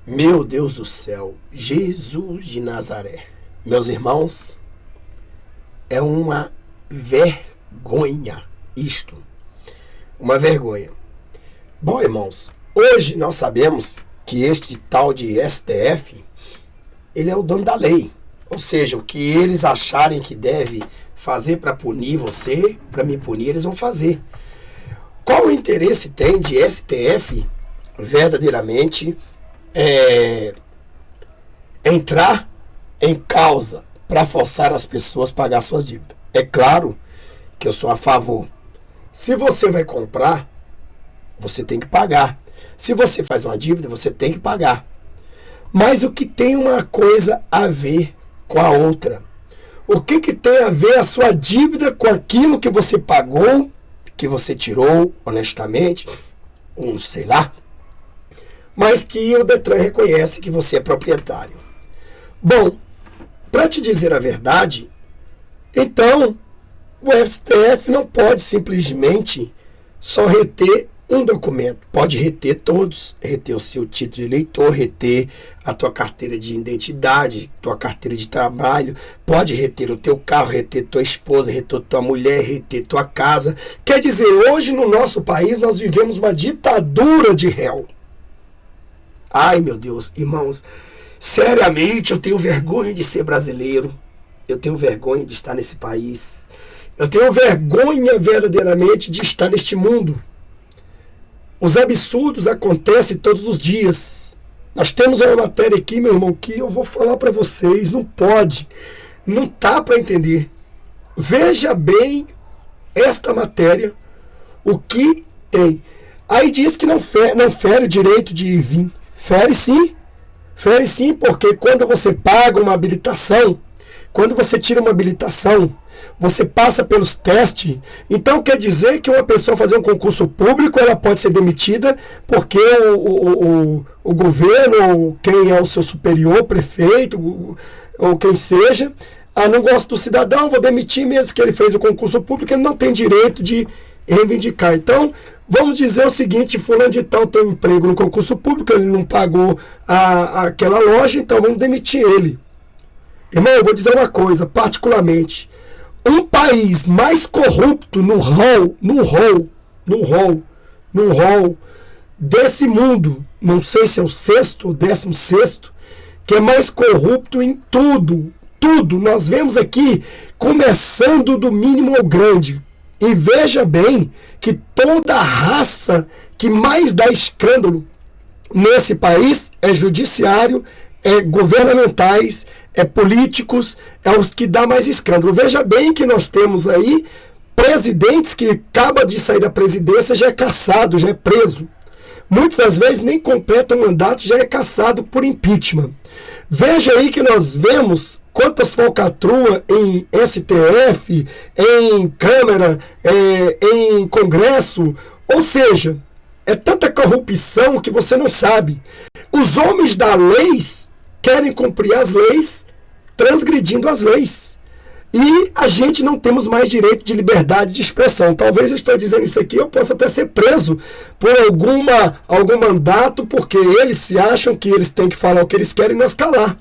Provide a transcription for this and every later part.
Meu Deus do céu, Jesus de Nazaré. Meus irmãos, é uma vergonha isto. Uma vergonha. Bom, irmãos, hoje nós sabemos que este tal de STF, ele é o dono da lei. Ou seja, o que eles acharem que deve fazer para punir você, para me punir, eles vão fazer. Qual o interesse tem de STF verdadeiramente entrar em causa para forçar as pessoas a pagar suas dívidas? É claro que eu sou a favor. Se você vai comprar, você tem que pagar. Se você faz uma dívida, você tem que pagar. Mas o que tem uma coisa a ver com a outra? O que tem a ver a sua dívida com aquilo que você pagou, que você tirou honestamente, ou sei lá, mas que o Detran reconhece que você é proprietário? Bom, para te dizer a verdade, então o STF não pode simplesmente só reter um documento. Pode reter todos, reter o seu título de eleitor, reter a tua carteira de identidade, tua carteira de trabalho, pode reter o teu carro, reter tua esposa, reter tua mulher, reter tua casa. Quer dizer, hoje no nosso país nós vivemos uma ditadura de réu. Ai, meu Deus, irmãos, seriamente eu tenho vergonha de ser brasileiro, eu tenho vergonha de estar nesse país, eu tenho vergonha verdadeiramente de estar neste mundo. Os absurdos acontecem todos os dias. Nós temos uma matéria aqui, meu irmão, que eu vou falar para vocês, não pode, não tá para entender. Veja bem esta matéria, o que tem. Aí diz que não fere o direito de vir. Fere sim, porque quando você paga uma habilitação, quando você tira uma habilitação, você passa pelos testes. Então quer dizer que uma pessoa fazer um concurso público, ela pode ser demitida porque o governo, ou quem é o seu superior, prefeito, ou quem seja, não gosta do cidadão, vou demitir mesmo que ele fez o concurso público, ele não tem direito de reivindicar. Então, vamos dizer o seguinte: fulano de tal tem um emprego no concurso público, ele não pagou aquela loja, então vamos demitir ele. Irmão, eu vou dizer uma coisa, particularmente, um país mais corrupto no rol desse mundo, não sei se é o 6º ou 16º, que é mais corrupto em tudo, nós vemos aqui, começando do mínimo ao grande. E veja bem que toda a raça que mais dá escândalo nesse país é judiciário, é governamentais, é políticos, é os que dá mais escândalo. Veja bem que nós temos aí presidentes que acaba de sair da presidência, já é cassado, já é preso. Muitas das vezes nem completa o mandato, já é cassado por impeachment. Veja aí que nós vemos quantas falcatruas em STF, em Câmara, em Congresso, ou seja, é tanta corrupção que você não sabe. Os homens da lei querem cumprir as leis, transgredindo as leis. E a gente não temos mais direito de liberdade de expressão. Talvez eu estou dizendo isso aqui, eu possa até ser preso por algum mandato, porque eles se acham que eles têm que falar o que eles querem e nós calar.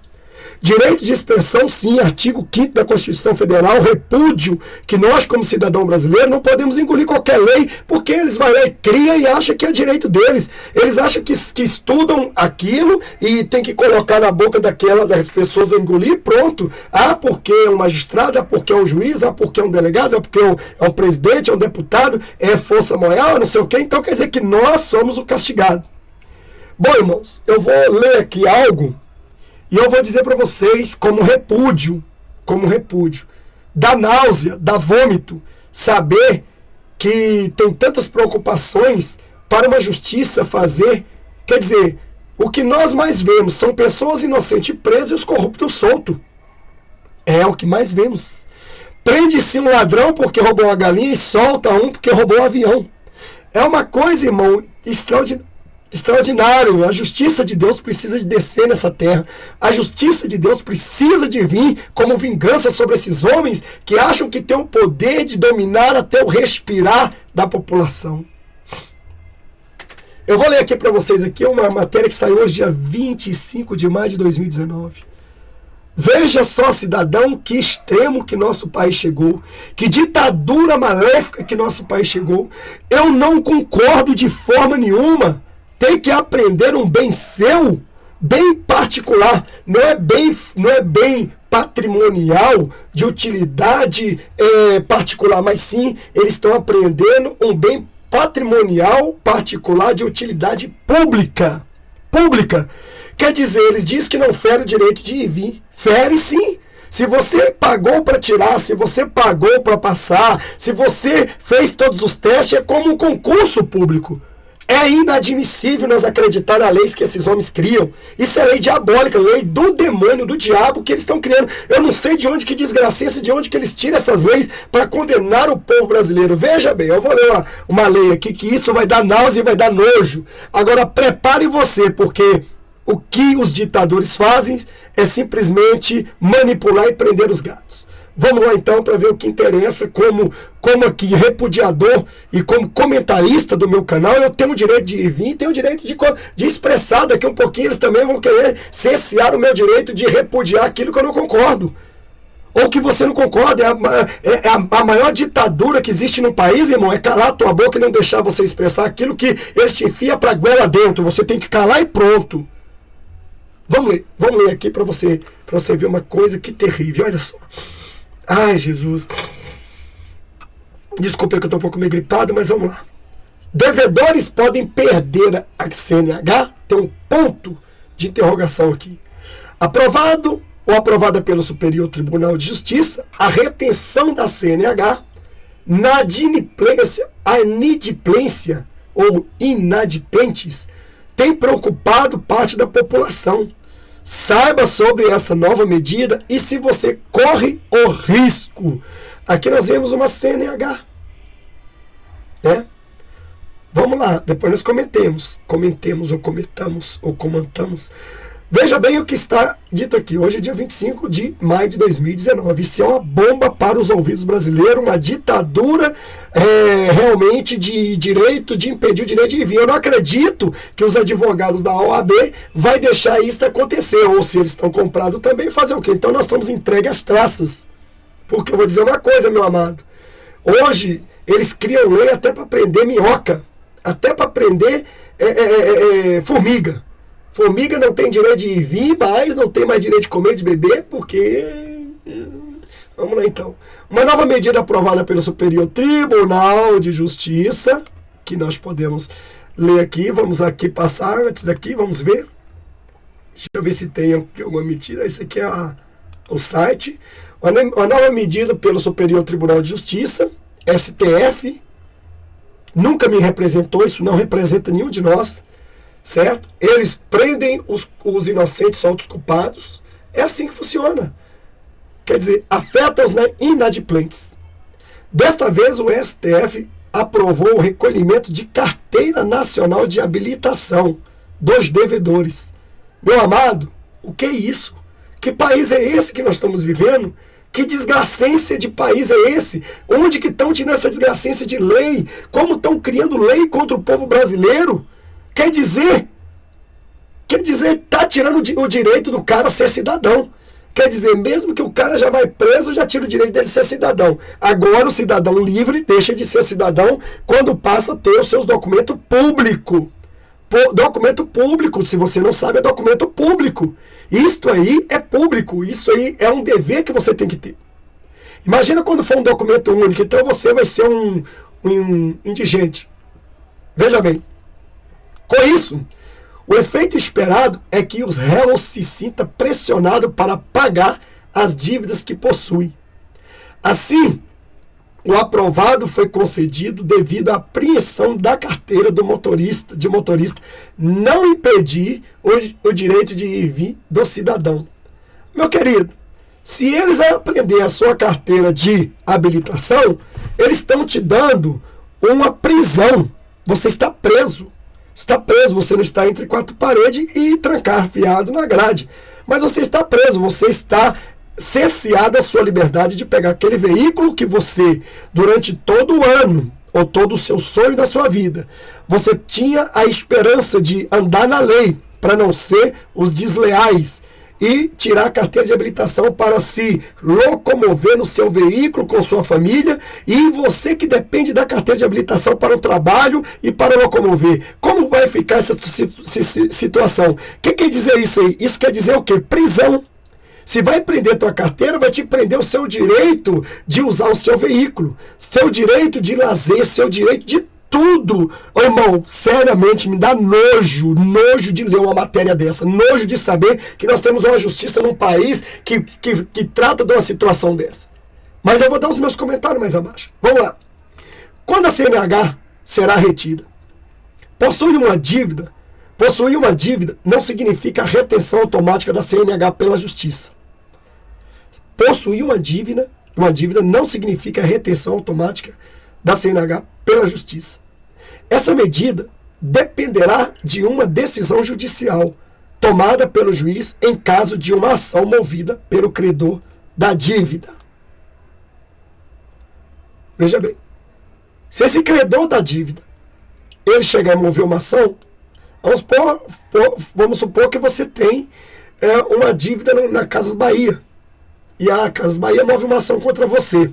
Direito de expressão, sim, artigo 5º da Constituição Federal, repúdio que nós, como cidadão brasileiro, não podemos engolir qualquer lei, porque eles vão lá e criam e acham que é direito deles. Eles acham que estudam aquilo e tem que colocar na boca das pessoas a engolir, pronto. Porque é um magistrado, porque é um juiz, porque é um delegado, porque é um presidente, é um deputado, é força moral, não sei o quê. Então quer dizer que nós somos o castigado. Bom, irmãos, eu vou ler aqui algo e eu vou dizer para vocês como repúdio, dá náusea, dá vômito, saber que tem tantas preocupações para uma justiça fazer. Quer dizer, o que nós mais vemos são pessoas inocentes presas e os corruptos soltos. É o que mais vemos. Prende-se um ladrão porque roubou uma galinha e solta um porque roubou um avião. É uma coisa, irmão, extraordinário. A justiça de Deus precisa de descer nessa terra. A justiça de Deus precisa de vir como vingança sobre esses homens que acham que têm o poder de dominar até o respirar da população. Eu vou ler aqui para vocês aqui uma matéria que saiu hoje, dia 25 de maio de 2019. Veja só, cidadão, que extremo que nosso país chegou, que ditadura maléfica que nosso país chegou. Eu não concordo de forma nenhuma. Tem que aprender um bem seu, bem particular, não é bem patrimonial, de utilidade particular, mas sim, eles estão aprendendo um bem patrimonial particular de utilidade pública. Quer dizer, eles dizem que não fere o direito de ir e vir. Fere sim. Se você pagou para tirar, se você pagou para passar, se você fez todos os testes, é como um concurso público. É inadmissível nós acreditar na lei que esses homens criam. Isso é lei diabólica, lei do demônio, do diabo que eles estão criando. Eu não sei de onde que desgraça, de onde que eles tiram essas leis para condenar o povo brasileiro. Veja bem, eu vou ler uma lei aqui que isso vai dar náusea e vai dar nojo. Agora prepare você, porque o que os ditadores fazem é simplesmente manipular e prender os gatos. Vamos lá então para ver o que interessa. Como aqui repudiador e como comentarista do meu canal, eu tenho o direito de ir e vir, tenho o direito de expressar. Daqui um pouquinho eles também vão querer cercear o meu direito de repudiar aquilo que eu não concordo. Ou que você não concorda. É a maior ditadura que existe num país, irmão, é calar a tua boca e não deixar você expressar aquilo que eles te enfiam para a goela dentro. Você tem que calar e pronto. Vamos ler aqui para você ver uma coisa que terrível. Olha só. Ai, Jesus. Desculpa que eu estou um pouco meio gripado, mas vamos lá. Devedores podem perder a CNH? Tem um ponto de interrogação aqui. Aprovado ou aprovada pelo Superior Tribunal de Justiça, a retenção da CNH na inadimplência ou inadimplentes tem preocupado parte da população. Saiba sobre essa nova medida e se você corre o risco. Aqui nós vemos uma CNH. Vamos lá, depois nós comentamos ou comentamos. Veja bem o que está dito aqui. Hoje é dia 25 de maio de 2019. Isso é uma bomba para os ouvidos brasileiros, uma ditadura realmente de direito, de impedir o direito de vir. Eu não acredito que os advogados da OAB vai deixar isso acontecer. Ou se eles estão comprados também, fazer o quê? Então nós estamos entregues às traças. Porque eu vou dizer uma coisa, meu amado. Hoje eles criam lei até para prender minhoca, até para prender formiga. Formiga não tem direito de ir e vir, mas não tem mais direito de comer, de beber, porque... Vamos lá então. Uma nova medida aprovada pelo Superior Tribunal de Justiça, que nós podemos ler aqui, vamos aqui passar, antes daqui, vamos ver. Deixa eu ver se tem alguma medida. Esse aqui é o site. Uma nova medida pelo Superior Tribunal de Justiça, STF, nunca me representou, isso não representa nenhum de nós, certo? Eles prendem os inocentes, soltam os culpados. É assim que funciona. Quer dizer, afeta os inadimplentes. Desta vez, o STF aprovou o recolhimento de carteira nacional de habilitação dos devedores. Meu amado, o que é isso? Que país é esse que nós estamos vivendo? Que desgracência de país é esse? Onde que estão tirando essa desgracência de lei? Como estão criando lei contra o povo brasileiro? Quer dizer, tá tirando o direito do cara ser cidadão. Quer dizer, mesmo que o cara já vai preso, já tira o direito dele ser cidadão. Agora o cidadão livre deixa de ser cidadão quando passa a ter os seus documentos públicos. Documento público, se você não sabe, é documento público. Isto aí é público, isso aí é um dever que você tem que ter. Imagina quando for um documento único, então você vai ser um indigente. Veja bem. Com isso, o efeito esperado é que os réus se sintam pressionados para pagar as dívidas que possuem. Assim, o aprovado foi concedido devido à apreensão da carteira de motorista, não impedir o direito de ir e vir do cidadão. Meu querido, se eles vão apreender a sua carteira de habilitação, eles estão te dando uma prisão. Você está preso. Está preso, você não está entre quatro paredes e trancafiado na grade. Mas você está preso, você está cerceado a sua liberdade de pegar aquele veículo que você, durante todo o ano, ou todo o seu sonho da sua vida, você tinha a esperança de andar na lei para não ser os desleais e tirar a carteira de habilitação para se locomover no seu veículo com sua família, e você que depende da carteira de habilitação para o trabalho e para locomover. Como vai ficar essa situação? O que quer dizer isso aí? Isso quer dizer o quê? Prisão. Se vai prender tua carteira, vai te prender o seu direito de usar o seu veículo, seu direito de lazer, seu direito de tudo. Ô, irmão, seriamente, me dá nojo de ler uma matéria dessa, nojo de saber que nós temos uma justiça num país que trata de uma situação dessa. Mas eu vou dar os meus comentários mais abaixo. Vamos lá. Quando a CNH será retida? Possuir uma dívida não significa a retenção automática da CNH pela justiça. Possuir uma dívida não significa a retenção automática da CNH pela justiça. Essa medida dependerá de uma decisão judicial tomada pelo juiz em caso de uma ação movida pelo credor da dívida. Veja bem, se esse credor da dívida ele chegar a mover uma ação, vamos supor que você tem uma dívida na Casas Bahia, e a Casas Bahia move uma ação contra você,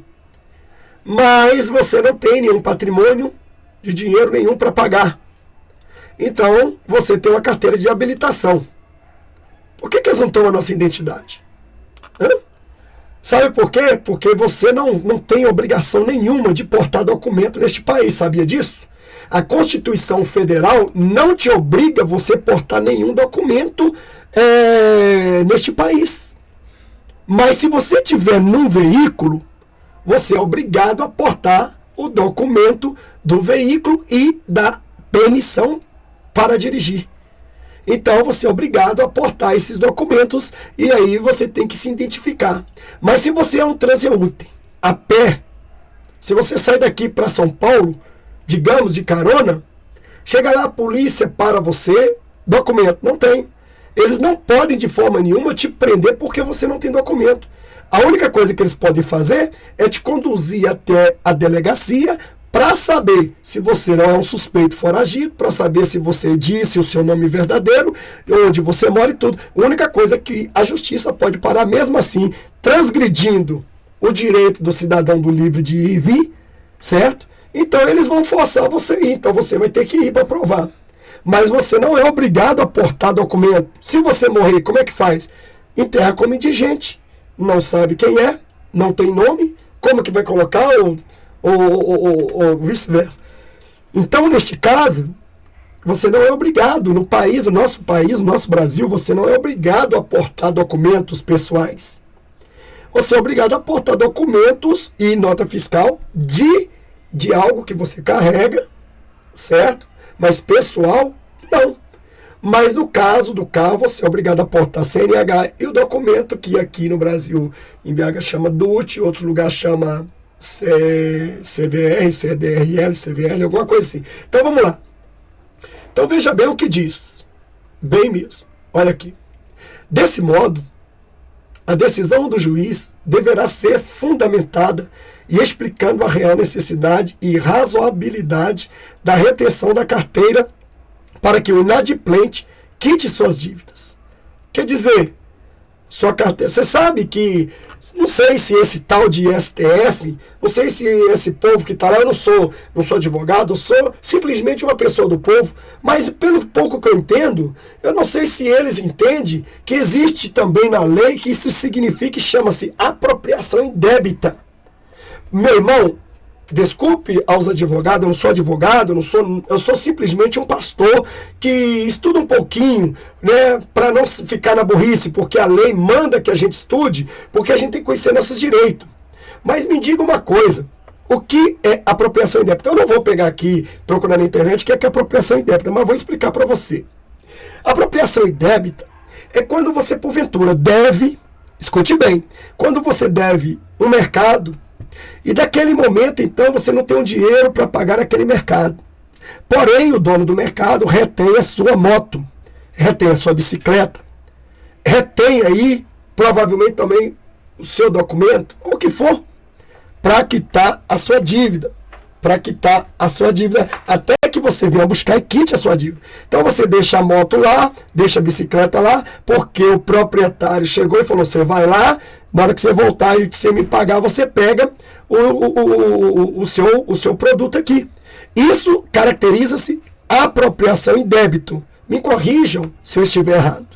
mas você não tem nenhum patrimônio de dinheiro nenhum para pagar. Então, você tem uma carteira de habilitação. Por que eles não tomam a nossa identidade? Sabe por quê? Porque você não tem obrigação nenhuma de portar documento neste país, sabia disso? A Constituição Federal não te obriga você a portar nenhum documento neste país. Mas se você tiver num veículo, você é obrigado a portar o documento do veículo e da permissão para dirigir. Então você é obrigado a portar esses documentos e aí você tem que se identificar. Mas se você é um transeunte a pé, se você sai daqui para São Paulo, digamos de carona, chega lá a polícia para você, documento não tem. Eles não podem de forma nenhuma te prender porque você não tem documento. A única coisa que eles podem fazer é te conduzir até a delegacia para saber se você não é um suspeito foragido, para saber se você disse o seu nome verdadeiro, onde você mora e tudo. A única coisa que a justiça pode parar, mesmo assim, transgredindo o direito do cidadão do livre de ir e vir, certo? Então eles vão forçar você a ir, então você vai ter que ir para provar. Mas você não é obrigado a portar documento. Se você morrer, como é que faz? Enterra como indigente. Não sabe quem é, não tem nome, como que vai colocar, ou vice-versa. Então, neste caso, você não é obrigado, no nosso Brasil, você não é obrigado a portar documentos pessoais. Você é obrigado a portar documentos e nota fiscal de algo que você carrega, certo? Mas pessoal, não. Mas no caso do carro, você é obrigado a portar CNH e o documento que aqui no Brasil, em BH, chama DUT, em outros lugares chama CVR, CDRL, CVL, alguma coisa assim. Então vamos lá. Então veja bem o que diz. Bem mesmo. Olha aqui. Desse modo, a decisão do juiz deverá ser fundamentada e explicando a real necessidade e razoabilidade da retenção da carteira para que o inadimplente quite suas dívidas. Quer dizer, sua carteira... Você sabe que... Não sei se esse tal de STF, não sei se esse povo que está lá, eu não sou advogado, eu sou simplesmente uma pessoa do povo, mas pelo pouco que eu entendo, eu não sei se eles entendem que existe também na lei que isso significa, chama-se apropriação indébita. Meu irmão, desculpe aos advogados, eu não sou advogado, eu sou simplesmente um pastor que estuda um pouquinho, né, para não ficar na burrice, porque a lei manda que a gente estude, porque a gente tem que conhecer nossos direitos. Mas me diga uma coisa, o que é apropriação indébita? Eu não vou pegar aqui, procurar na internet, o que é apropriação indébita, mas vou explicar para você. Apropriação indébita é quando você, porventura, deve, escute bem, quando você deve um mercado, e daquele momento, então, você não tem um dinheiro para pagar aquele mercado. Porém, o dono do mercado retém a sua moto, retém a sua bicicleta, retém aí, provavelmente também, o seu documento, ou o que for, para quitar a sua dívida. para quitar a sua dívida, até que você venha buscar e quite a sua dívida. Então você deixa a moto lá, deixa a bicicleta lá, porque o proprietário chegou e falou, você vai lá, na hora que você voltar e você me pagar, você pega o seu produto aqui. Isso caracteriza-se apropriação em débito. Me corrijam se eu estiver errado.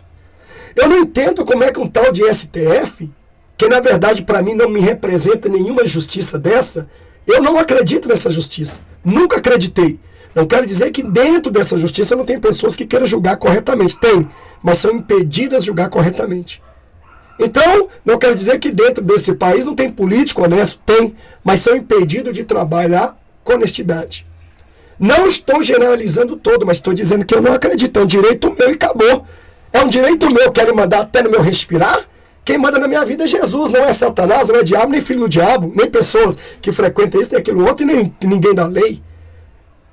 Eu não entendo como é que um tal de STF, que na verdade para mim não me representa nenhuma justiça dessa, eu não acredito nessa justiça. Nunca acreditei. Não quero dizer que dentro dessa justiça não tem pessoas que queiram julgar corretamente. Tem, mas são impedidas de julgar corretamente. Então, não quero dizer que dentro desse país não tem político honesto. Tem, mas são impedidos de trabalhar com honestidade. Não estou generalizando todo, mas estou dizendo que eu não acredito. É um direito meu e acabou. É um direito meu, quero mandar até no meu respirar. Quem manda na minha vida é Jesus, não é Satanás, não é diabo, nem filho do diabo, nem pessoas que frequentam isso, nem aquilo outro, e nem ninguém da lei.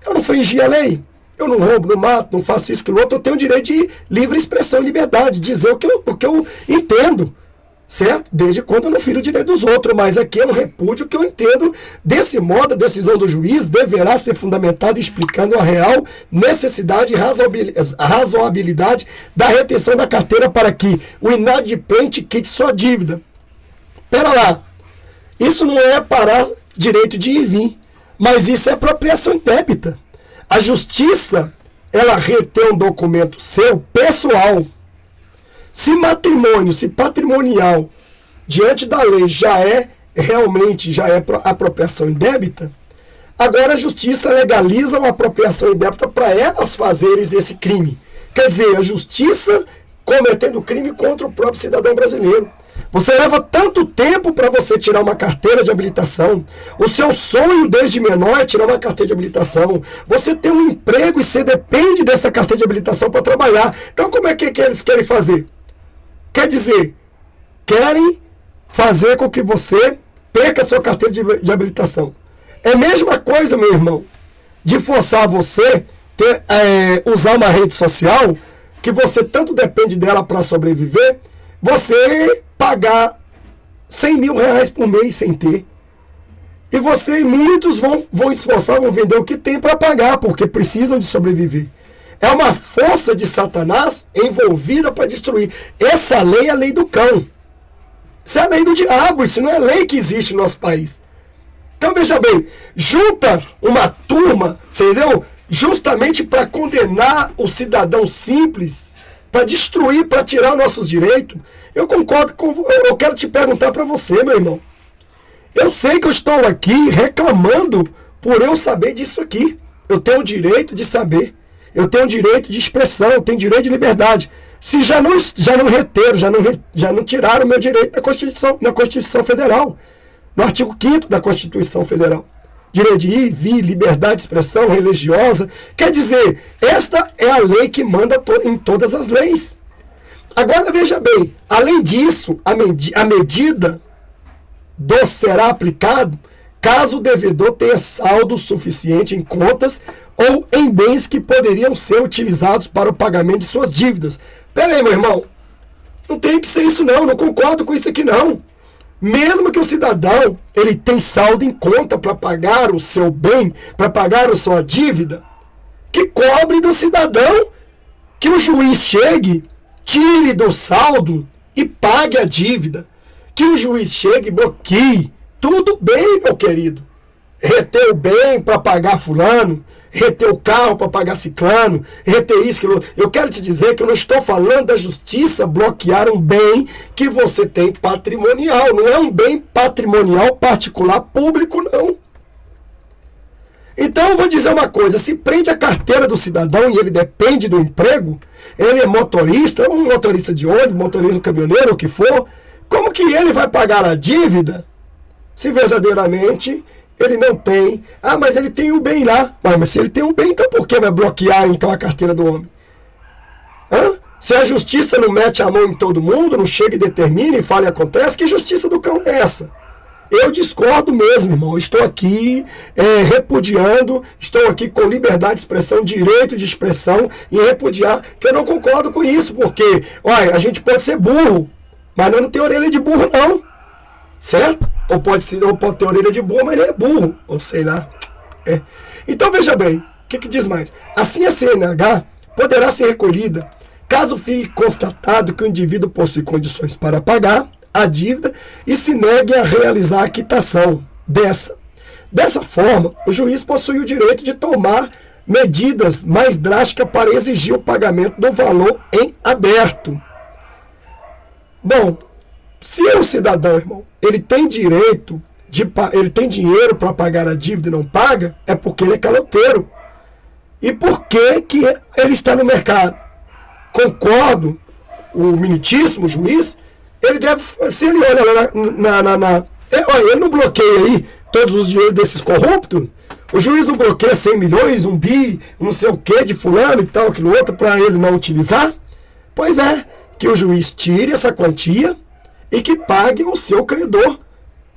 Eu não infringi a lei. Eu não roubo, não mato, não faço isso, aquilo outro. Eu tenho o direito de livre expressão e liberdade, de dizer o que eu entendo. Certo? Desde quando eu não firo o direito dos outros, mas aqui é um repúdio que eu entendo. Desse modo, a decisão do juiz deverá ser fundamentada explicando a real necessidade e razoabilidade da retenção da carteira para que o inadimplente quite sua dívida. Pera lá, isso não é parar direito de ir e vir, mas isso é apropriação indébita. A justiça, ela retém um documento seu, pessoal. Se matrimônio, se patrimonial, diante da lei já é apropriação indébita, agora a justiça legaliza uma apropriação indébita para elas fazerem esse crime. Quer dizer, a justiça cometendo crime contra o próprio cidadão brasileiro. Você leva tanto tempo para você tirar uma carteira de habilitação. O seu sonho desde menor é tirar uma carteira de habilitação. Você tem um emprego e você depende dessa carteira de habilitação para trabalhar. Então como é que eles querem fazer? Quer dizer, querem fazer com que você perca a sua carteira de habilitação. É a mesma coisa, meu irmão, de forçar você usar uma rede social que você tanto depende dela para sobreviver, você pagar 100 mil reais por mês sem ter. E muitos vão esforçar, vão vender o que tem para pagar, porque precisam de sobreviver. É uma força de Satanás envolvida para destruir. Essa lei é a lei do cão. Isso é a lei do diabo. Isso não é lei que existe no nosso país. Então, veja bem, junta uma turma, entendeu? Justamente para condenar o cidadão simples, para destruir, para tirar nossos direitos. Eu concordo eu quero te perguntar para você, meu irmão. Eu sei que eu estou aqui reclamando por eu saber disso aqui. Eu tenho o direito de saber. Eu tenho direito de expressão, eu tenho direito de liberdade. Se já não reteram, já não tiraram o meu direito na Constituição Federal. No artigo 5º da Constituição Federal. Direito de ir, vir, liberdade de expressão religiosa. Quer dizer, esta é a lei que manda em todas as leis. Agora veja bem, além disso, a medida será aplicado caso o devedor tenha saldo suficiente em contas ou em bens que poderiam ser utilizados para o pagamento de suas dívidas. Pera aí, meu irmão. Não tem que ser isso não concordo com isso aqui não. Mesmo que o cidadão ele tem saldo em conta para pagar o seu bem, para pagar a sua dívida, que cobre do cidadão, que o juiz chegue, tire do saldo e pague a dívida. Que o juiz chegue e bloqueie. Tudo bem, meu querido. Reter o bem para pagar fulano, reter o carro para pagar ciclano, reter isso, aquilo. Eu quero te dizer que eu não estou falando da justiça bloquear um bem que você tem patrimonial. Não é um bem patrimonial particular público, não. Então eu vou dizer uma coisa, se prende a carteira do cidadão e ele depende do emprego, ele é motorista, um motorista de ônibus, motorista caminhoneiro, o que for, como que ele vai pagar a dívida se verdadeiramente ele não tem? Ah, mas ele tem o bem lá. Mas se ele tem o bem, então por que vai bloquear então a carteira do homem? Se a justiça não mete a mão em todo mundo, não chega e determina e fala e acontece, que justiça do cão é essa? Eu discordo mesmo, irmão. Estou aqui repudiando, estou aqui com liberdade de expressão, direito de expressão, e repudiar que eu não concordo com isso, porque, olha, a gente pode ser burro, mas não tem orelha de burro, não. Certo? Ou pode ter orelha de burro, mas ele é burro. Ou sei lá. Então veja bem, o que diz mais? Assim a CNH poderá ser recolhida caso fique constatado que o indivíduo possui condições para pagar a dívida e se negue a realizar a quitação dessa. Dessa forma, o juiz possui o direito de tomar medidas mais drásticas para exigir o pagamento do valor em aberto. Bom, se o cidadão, irmão, ele tem direito, ele tem dinheiro para pagar a dívida e não paga, é porque ele é caloteiro. E por que ele está no mercado? Concordo, o minitíssimo juiz, ele deve, se ele olha ele não bloqueia aí todos os dinheiros desses corruptos, o juiz não bloqueia 100 milhões, 1 bi, não sei o que de fulano e tal, aquilo outro, para ele não utilizar? Pois é, que o juiz tire essa quantia e que pague o seu credor.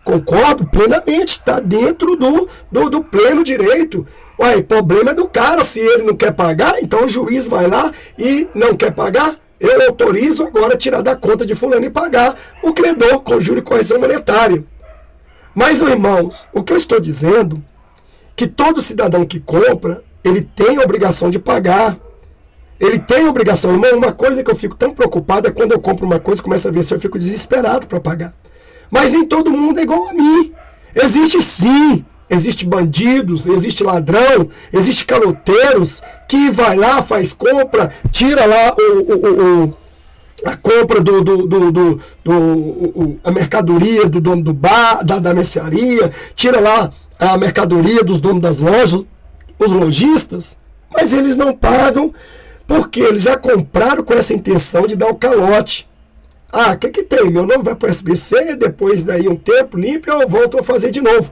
Concordo plenamente, está dentro do pleno direito. O problema é do cara, se ele não quer pagar, então o juiz vai lá e não quer pagar, eu autorizo agora a tirar da conta de fulano e pagar o credor com juro e correção monetária. Mas, irmãos, o que eu estou dizendo, que todo cidadão que compra, ele tem a obrigação de pagar. Ele tem a obrigação. Irmão, uma coisa que eu fico tão preocupado é quando eu compro uma coisa, começo a ver se eu fico desesperado para pagar. Mas nem todo mundo é igual a mim. Existe sim. Existe bandidos, existe ladrão, existe caloteiros que vai lá, faz compra, tira lá a compra a mercadoria do dono do bar, da mercearia, tira lá a mercadoria dos donos das lojas, os lojistas, mas eles não pagam porque eles já compraram com essa intenção de dar o calote. Ah, o que tem? Meu nome vai para o SBC, depois daí um tempo limpo eu volto a fazer de novo.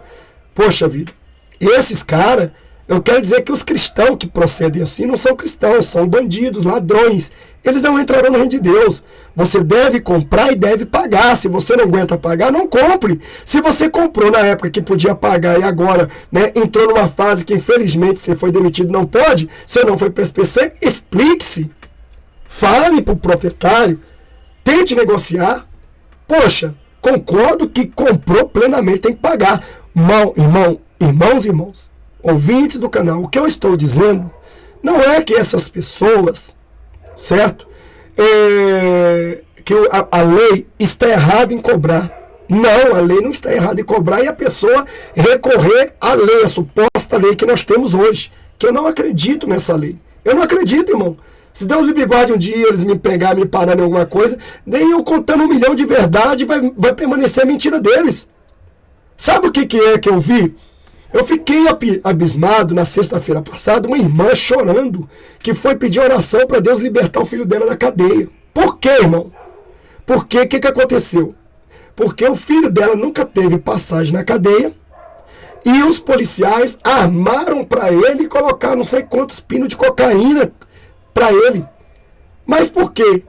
Poxa vida, esses caras, eu quero dizer que os cristãos que procedem assim não são cristãos, são bandidos, ladrões. Eles não entrarão no reino de Deus. Você deve comprar e deve pagar. Se você não aguenta pagar, não compre. Se você comprou na época que podia pagar e agora, né, entrou numa fase que infelizmente você foi demitido, não pode, se não foi para o SPC, explique-se. Fale para o proprietário, tente negociar. Poxa, concordo que comprou plenamente, tem que pagar. Irmãos, ouvintes do canal, o que eu estou dizendo não é que essas pessoas, certo? Que a lei está errada em cobrar. Não, a lei não está errada em cobrar e a pessoa recorrer à lei, a suposta lei que nós temos hoje. Que eu não acredito nessa lei. Eu não acredito, irmão. Se Deus me guarde um dia, eles me pegarem, me pararem em alguma coisa, nem eu contando 1 milhão de verdade vai permanecer a mentira deles. Sabe o que é que eu vi? Eu fiquei abismado na sexta-feira passada, uma irmã chorando, que foi pedir oração para Deus libertar o filho dela da cadeia. Por quê, irmão? Porque o que aconteceu? Porque o filho dela nunca teve passagem na cadeia e os policiais armaram para ele e colocaram não sei quantos pinos de cocaína para ele. Mas por quê?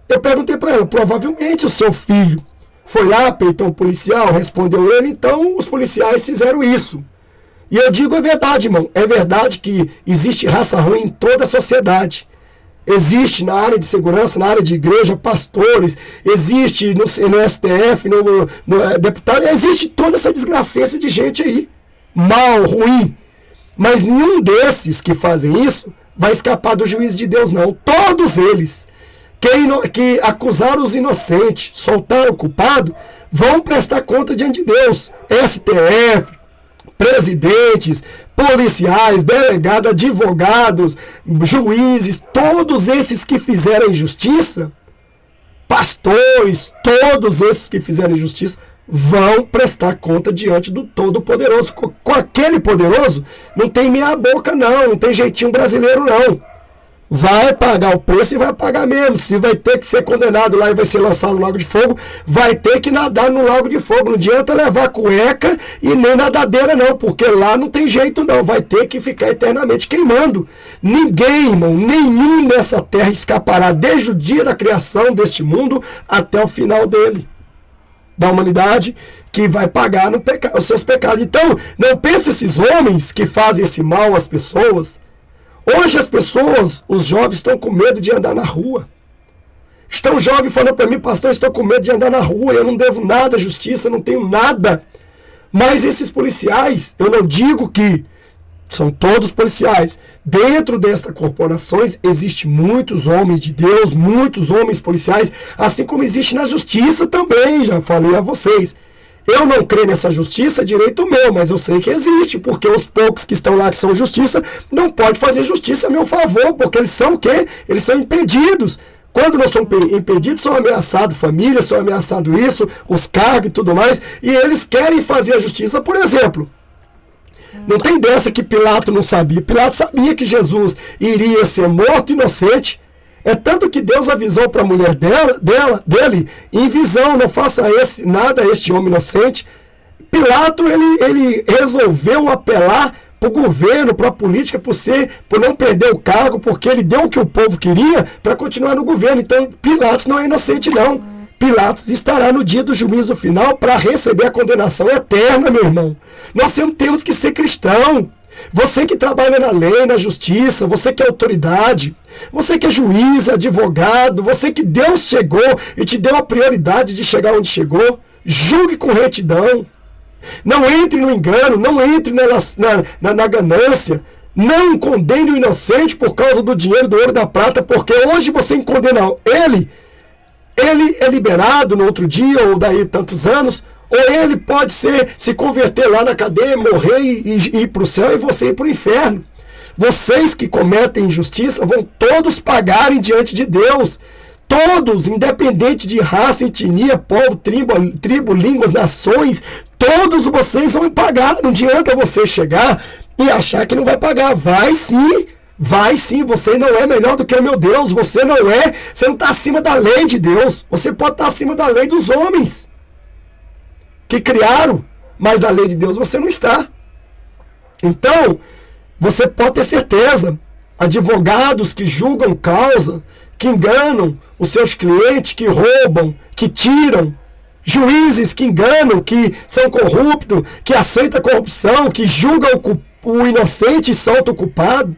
Eu perguntei para ela, provavelmente o seu filho foi lá, peitou um policial, respondeu ele, então os policiais fizeram isso. E eu digo a verdade, irmão. É verdade que existe raça ruim em toda a sociedade. Existe na área de segurança, na área de igreja, pastores, existe no STF, no deputado, existe toda essa desgracência de gente aí. Mal, ruim. Mas nenhum desses que fazem isso vai escapar do juízo de Deus, não. Todos eles que acusaram os inocentes, soltaram o culpado, vão prestar conta diante de Deus. STF, presidentes, policiais, delegados, advogados, juízes, todos esses que fizeram injustiça, pastores, todos esses que fizeram injustiça, vão prestar conta diante do Todo-Poderoso. Com aquele poderoso, não tem meia boca não tem jeitinho brasileiro não. Vai pagar o preço e vai pagar mesmo. Se vai ter que ser condenado lá e vai ser lançado no lago de fogo, vai ter que nadar no lago de fogo. Não adianta levar cueca e nem nadadeira não, porque lá não tem jeito não. Vai ter que ficar eternamente queimando. Ninguém, irmão, nenhum nessa terra escapará desde o dia da criação deste mundo até o final dele. Da humanidade que vai pagar os seus pecados. Então, não pense esses homens que fazem esse mal às pessoas. Hoje as pessoas, os jovens, estão com medo de andar na rua. Estão jovens falando para mim, pastor, estou com medo de andar na rua, eu não devo nada à justiça, não tenho nada. Mas esses policiais, eu não digo que São todos policiais. Dentro destas corporações existem muitos homens de Deus, muitos homens policiais, assim como existe na justiça também, já falei a vocês. Eu não creio nessa justiça, direito meu, mas eu sei que existe, porque os poucos que estão lá que são justiça, não pode fazer justiça a meu favor, porque eles são o quê? Eles são impedidos. Quando não são impedidos, são ameaçados famílias, são ameaçados isso, os cargos e tudo mais, e eles querem fazer a justiça. Por exemplo, não tem dessa que Pilato não sabia. Pilato sabia que Jesus iria ser morto inocente. É tanto que Deus avisou para a mulher dele, em visão, não faça nada a este homem inocente. Pilato, ele resolveu apelar para o governo, para a política, por não perder o cargo, porque ele deu o que o povo queria para continuar no governo. Então, Pilatos não é inocente, não. Pilatos estará no dia do juízo final para receber a condenação eterna, meu irmão. Nós temos que ser cristão. Você que trabalha na lei, na justiça, você que é autoridade, você que é juiz, advogado, você que Deus chegou e te deu a prioridade de chegar onde chegou, julgue com retidão. Não entre no engano, não entre na ganância, não condene o inocente por causa do dinheiro, do ouro e da prata, porque hoje você condena ele é liberado no outro dia, ou daí tantos anos, ou ele pode se converter lá na cadeia, morrer e ir para o céu e você ir para o inferno. Vocês que cometem injustiça vão todos pagarem diante de Deus. Todos, independente de raça, etnia, povo, tribo, línguas, nações, todos vocês vão pagar. Não adianta você chegar e achar que não vai pagar. Vai sim. Vai sim, você não é melhor do que o meu Deus. Você não está acima da lei de Deus. Você pode estar acima da lei dos homens que criaram, mas da lei de Deus você não está. Então, você pode ter certeza, advogados que julgam causa, que enganam os seus clientes, que roubam, que tiram, juízes que enganam, que são corruptos, que aceitam corrupção, que julgam o inocente e soltam o culpado,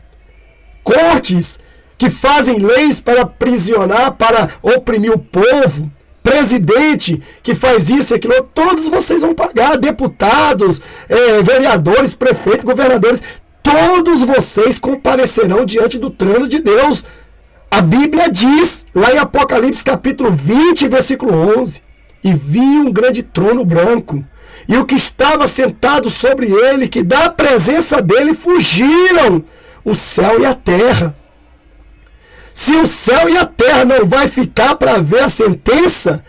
cortes que fazem leis para aprisionar, para oprimir o povo, presidente que faz isso e aquilo, todos vocês vão pagar, deputados, vereadores, prefeitos, governadores, todos vocês comparecerão diante do trono de Deus. A Bíblia diz, lá em Apocalipse capítulo 20, versículo 11, e vi um grande trono branco, e o que estava sentado sobre ele, que da presença dele fugiram o céu e a terra. Se o céu e a terra não vai ficar para ver a sentença,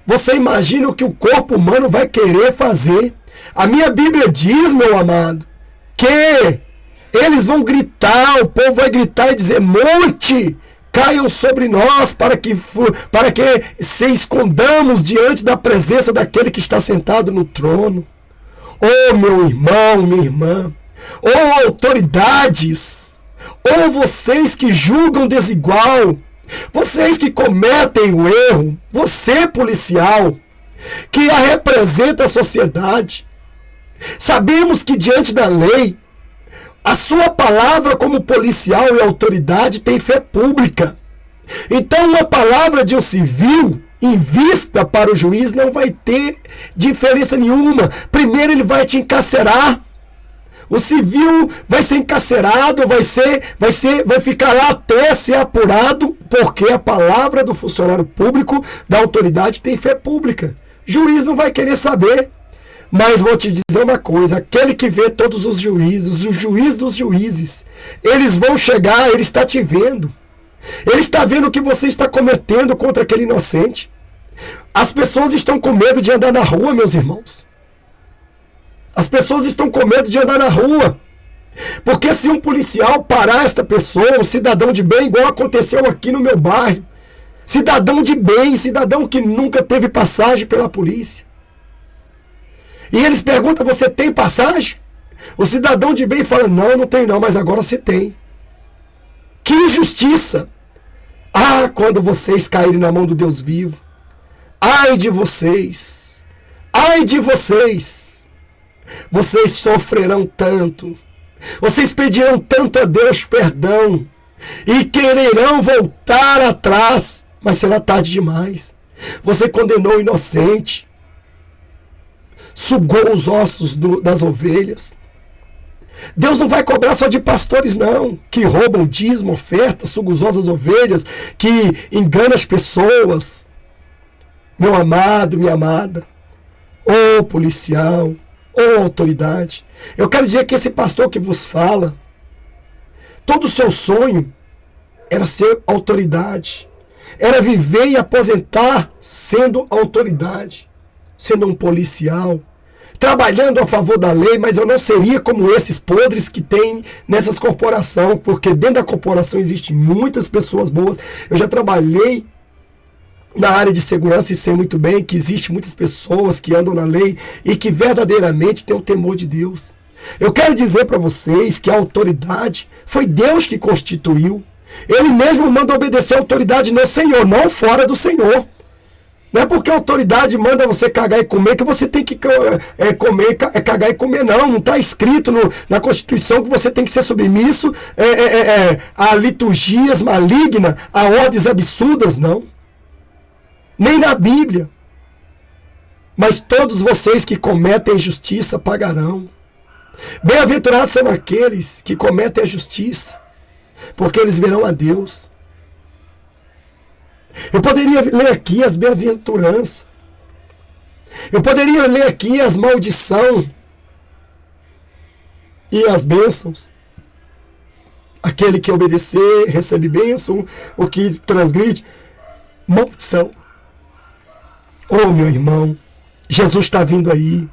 você imagina o que o corpo humano vai querer fazer. A minha Bíblia diz, meu amado, que eles vão gritar, o povo vai gritar e dizer: monte, caiam sobre nós para que se escondamos diante da presença daquele que está sentado no trono. Oh, meu irmão, minha irmã, oh, autoridades, ou vocês que julgam desigual, vocês que cometem o erro, você policial, que representa a sociedade, sabemos que diante da lei, a sua palavra como policial e autoridade tem fé pública. Então uma palavra de um civil em vista para o juiz não vai ter diferença nenhuma. Primeiro ele vai te encarcerar. O civil vai ser encarcerado, vai ficar lá até ser apurado, porque a palavra do funcionário público, da autoridade, tem fé pública. Juiz não vai querer saber. Mas vou te dizer uma coisa, aquele que vê todos os juízes, o juiz dos juízes, eles vão chegar, ele está te vendo. Ele está vendo o que você está cometendo contra aquele inocente. As pessoas estão com medo de andar na rua, meus irmãos. As pessoas estão com medo de andar na rua. Porque se um policial parar esta pessoa, um cidadão de bem, igual aconteceu aqui no meu bairro, cidadão de bem, cidadão que nunca teve passagem pela polícia, e eles perguntam: você tem passagem? O cidadão de bem fala: não, não tem não, mas agora você tem. Que injustiça! Ah, quando vocês caírem na mão do Deus vivo, ai de vocês, ai de vocês, vocês sofrerão tanto, vocês pedirão tanto a Deus perdão, e quererão voltar atrás, mas será tarde demais. Você condenou o inocente, sugou os ossos das ovelhas, Deus não vai cobrar só de pastores, não, que roubam dízimo, ofertas, sugam ovelhas, que enganam as pessoas. Meu amado, minha amada, ô policial, ô autoridade, eu quero dizer que esse pastor que vos fala, todo o seu sonho era ser autoridade, era viver e aposentar sendo autoridade, sendo um policial, trabalhando a favor da lei, mas eu não seria como esses podres que tem nessas corporações, porque dentro da corporação existem muitas pessoas boas. Eu já trabalhei na área de segurança e sei muito bem que existem muitas pessoas que andam na lei e que verdadeiramente têm o temor de Deus. Eu quero dizer para vocês que a autoridade foi Deus que constituiu. Ele mesmo manda obedecer a autoridade no Senhor, não fora do Senhor. Não é porque a autoridade manda você cagar e comer que você tem que cagar e comer, não. Não está escrito na Constituição que você tem que ser submisso a liturgias malignas, a ordens absurdas, não. Nem na Bíblia. Mas todos vocês que cometem injustiça pagarão. Bem-aventurados são aqueles que cometem a justiça, porque eles verão a Deus. Eu poderia ler aqui as bem-aventuranças. Eu poderia ler aqui as maldições e as bênçãos. Aquele que obedecer recebe bênção, o que transgride, maldição. Oh, meu irmão, Jesus está vindo aí.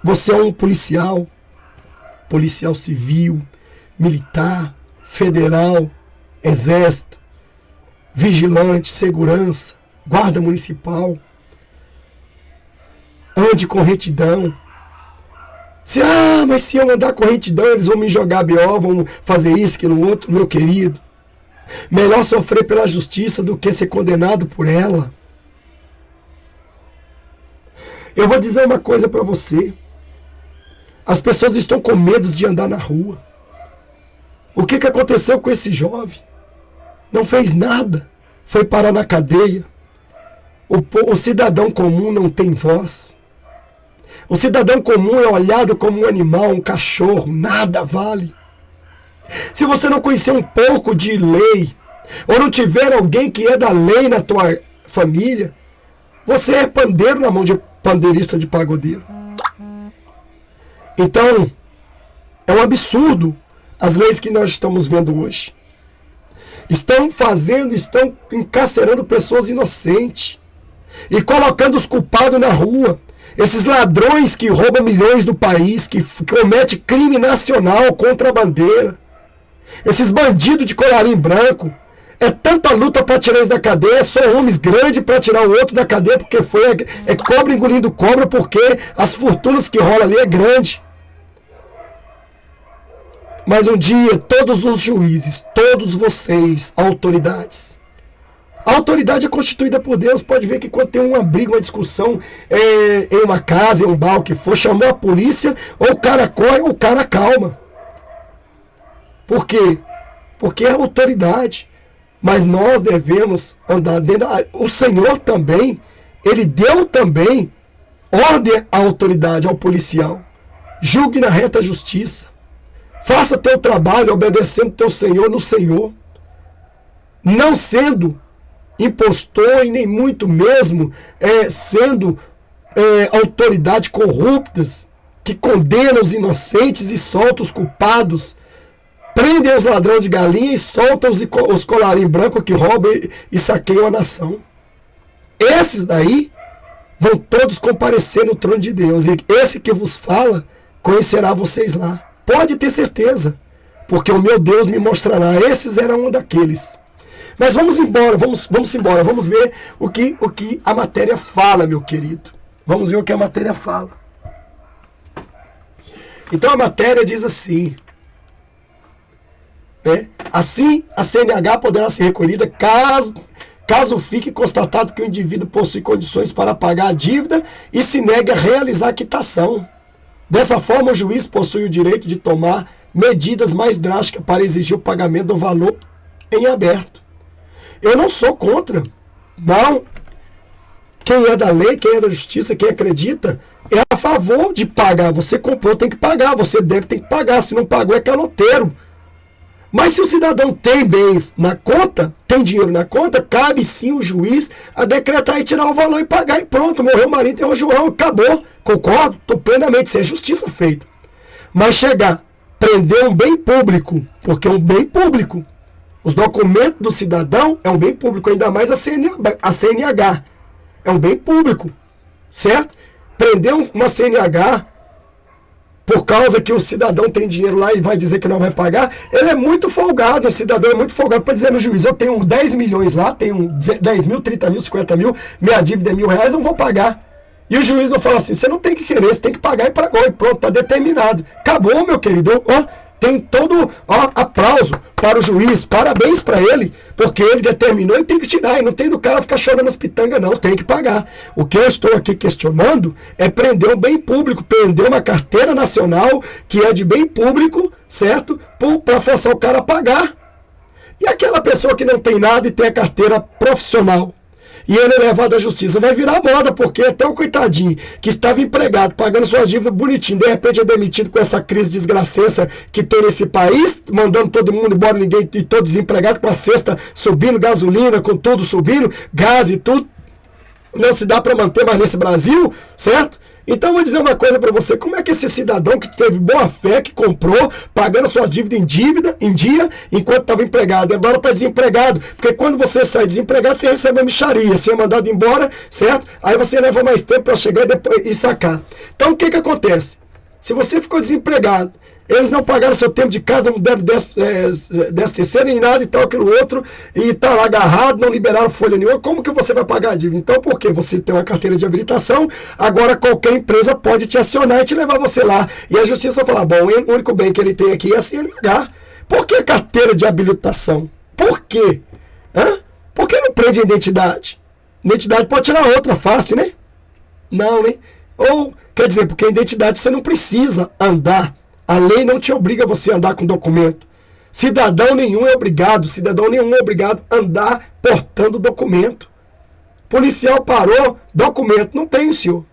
Você é um policial civil, militar, federal, exército, vigilante, segurança, guarda municipal. Ande com retidão. Mas se eu andar com retidão, eles vão me jogar BO, vão fazer isso, aquilo, outro. Meu querido, melhor sofrer pela justiça do que ser condenado por ela. Eu vou dizer uma coisa para você. As pessoas estão com medo de andar na rua. O que aconteceu com esse jovem? Não fez nada. Foi parar na cadeia. O cidadão comum não tem voz. O cidadão comum é olhado como um animal, um cachorro. Nada vale. Se você não conhecer um pouco de lei, ou não tiver alguém que é da lei na tua família, você é pandeiro na mão de pandeirista de pagodeiro. Então, é um absurdo as leis que nós estamos vendo hoje. Estão encarcerando pessoas inocentes e colocando os culpados na rua. Esses ladrões que roubam milhões do país, que cometem crime nacional contra a bandeira. Esses bandidos de colarinho branco. É tanta luta para tirar eles da cadeia, só homens grandes para tirar o outro da cadeia, porque é cobra engolindo cobra, porque as fortunas que rolam ali é grande. Mas um dia, todos os juízes, todos vocês, autoridades. A autoridade é constituída por Deus. Pode ver que quando tem uma briga, uma discussão em uma casa, em um bar, o que for, chamou a polícia, ou o cara corre, ou o cara calma. Por quê? Porque é autoridade. Mas nós devemos andar dentro. O Senhor também, Ele deu também ordem à autoridade, ao policial. Julgue na reta justiça. Faça teu trabalho obedecendo teu Senhor no Senhor. Não sendo impostor e nem muito mesmo sendo autoridades corruptas que condenam os inocentes e soltam os culpados. Prendem os ladrões de galinha e soltam os colarinhos brancos que roubam e saqueiam a nação. Esses daí vão todos comparecer no trono de Deus. E esse que vos fala conhecerá vocês lá. Pode ter certeza, porque o meu Deus me mostrará. Esses eram um daqueles. Mas vamos embora, vamos embora. Vamos ver o que a matéria fala, meu querido. Vamos ver o que a matéria fala. Então a matéria diz assim. Assim, a CNH poderá ser recolhida caso fique constatado que o indivíduo possui condições para pagar a dívida e se negue a realizar a quitação. Dessa forma, o juiz possui o direito de tomar medidas mais drásticas para exigir o pagamento do valor em aberto. Eu não sou contra. Não. Quem é da lei, quem é da justiça, quem acredita, é a favor de pagar. Você comprou, tem que pagar. Você deve, tem que pagar. Se não pagou, é caloteiro. Mas se o cidadão tem bens na conta, tem dinheiro na conta, cabe sim o juiz a decretar e tirar o valor e pagar e pronto. Morreu o marido, enterrou o João, acabou. Concordo? Estou plenamente. Isso é justiça feita. Mas chegar, prender um bem público, porque é um bem público. Os documentos do cidadão é um bem público, ainda mais a CNH. É um bem público, certo? Prender uma CNH por causa que o cidadão tem dinheiro lá e vai dizer que não vai pagar, ele é muito folgado, o cidadão é muito folgado para dizer no juiz, eu tenho 10 milhões lá, tenho 10 mil, 30 mil, 50 mil, minha dívida é R$1.000, não vou pagar. E o juiz não fala assim, você não tem que querer, você tem que pagar e pagou, e pronto, está determinado. Acabou, meu querido, ó, tem todo aplauso para o juiz, parabéns para ele, porque ele determinou e tem que tirar, e não tem do cara ficar chorando as pitangas não, tem que pagar. O que eu estou aqui questionando é prender um bem público, prender uma carteira nacional que é de bem público, certo? Para forçar o cara a pagar. E aquela pessoa que não tem nada e tem a carteira profissional, e ele é levado à justiça, vai virar moda, porque até o coitadinho que estava empregado, pagando suas dívidas bonitinho, de repente é demitido com essa crise desgraceça que tem nesse país, mandando todo mundo embora, ninguém, e todo desempregado, com a cesta subindo, gasolina, com tudo subindo, gás e tudo. Não se dá para manter mais nesse Brasil, certo? Então eu vou dizer uma coisa para você, como é que esse cidadão que teve boa fé, que comprou, pagando suas dívidas em dia, enquanto estava empregado, agora está desempregado, porque quando você sai desempregado, você recebe uma mixaria, você é mandado embora, certo? Aí você leva mais tempo para chegar e sacar. Então o que acontece? Se você ficou desempregado, eles não pagaram seu tempo de casa, não deram 10º nem nada e tal, aquilo outro, e está lá agarrado, não liberaram folha nenhuma, como que você vai pagar a dívida? Então, porque você tem uma carteira de habilitação, agora qualquer empresa pode te acionar e te levar você lá. E a justiça vai falar, bom, o único bem que ele tem aqui é a CNH. Por que carteira de habilitação? Por quê? Por que não prende a identidade? Identidade pode tirar outra, fácil, né? Não, né? Ou, quer dizer, porque a identidade você não precisa andar. A lei não te obriga você a andar com documento. Cidadão nenhum é obrigado a andar portando documento. Policial parou, documento não tem, senhor.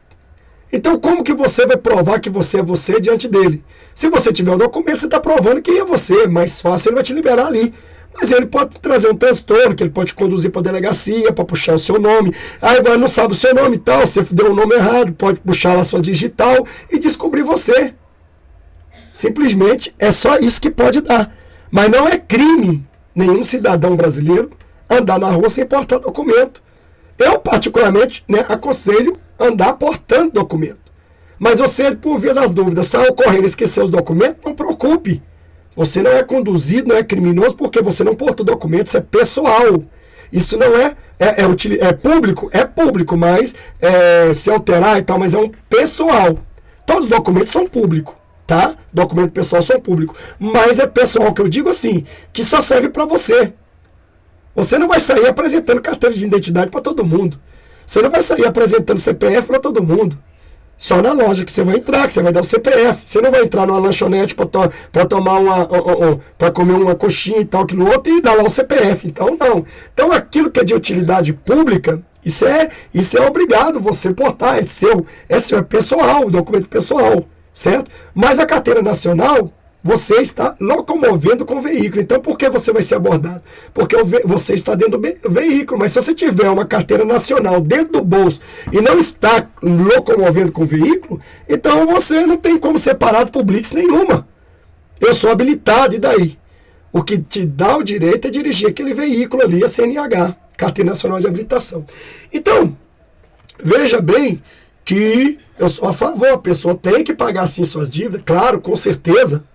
Então como que você vai provar que você é você diante dele? Se você tiver um documento, você está provando que é você. Mais fácil, ele vai te liberar ali. Mas ele pode trazer um transtorno, que ele pode te conduzir para a delegacia, para puxar o seu nome. Aí não sabe o seu nome e tal, você deu o nome errado, pode puxar lá a sua digital e descobrir você. Simplesmente é só isso que pode dar. Mas não é crime nenhum cidadão brasileiro andar na rua sem portar documento. Eu, particularmente, aconselho andar portando documento. Mas você, por via das dúvidas, sai correndo e esquecer os documentos, não preocupe. Você não é conduzido, não é criminoso porque você não portou documento, isso é pessoal. Isso não é público? É público, mas se alterar e tal, mas é um pessoal. Todos os documentos são públicos. Tá? Documento pessoal são públicos. Mas é pessoal que eu digo assim, que só serve para você. Você não vai sair apresentando carteira de identidade para todo mundo. Você não vai sair apresentando CPF para todo mundo. Só na loja que você vai entrar, que você vai dar o CPF. Você não vai entrar numa lanchonete para tomar para comer uma coxinha e tal, aquilo outro, e dar lá o CPF. Então, não. Então, aquilo que é de utilidade pública, isso é obrigado você portar. É seu, é pessoal, documento pessoal. Certo? Mas a carteira nacional, você está locomovendo com o veículo. Então, por que você vai ser abordado? Porque você está dentro do veículo. Mas se você tiver uma carteira nacional dentro do bolso e não está locomovendo com o veículo, então você não tem como ser parado por blitz nenhuma. Eu sou habilitado, e daí? O que te dá o direito é dirigir aquele veículo ali, a CNH, Carteira Nacional de Habilitação. Então, veja bem que eu sou a favor, a pessoa tem que pagar sim suas dívidas, claro, com certeza,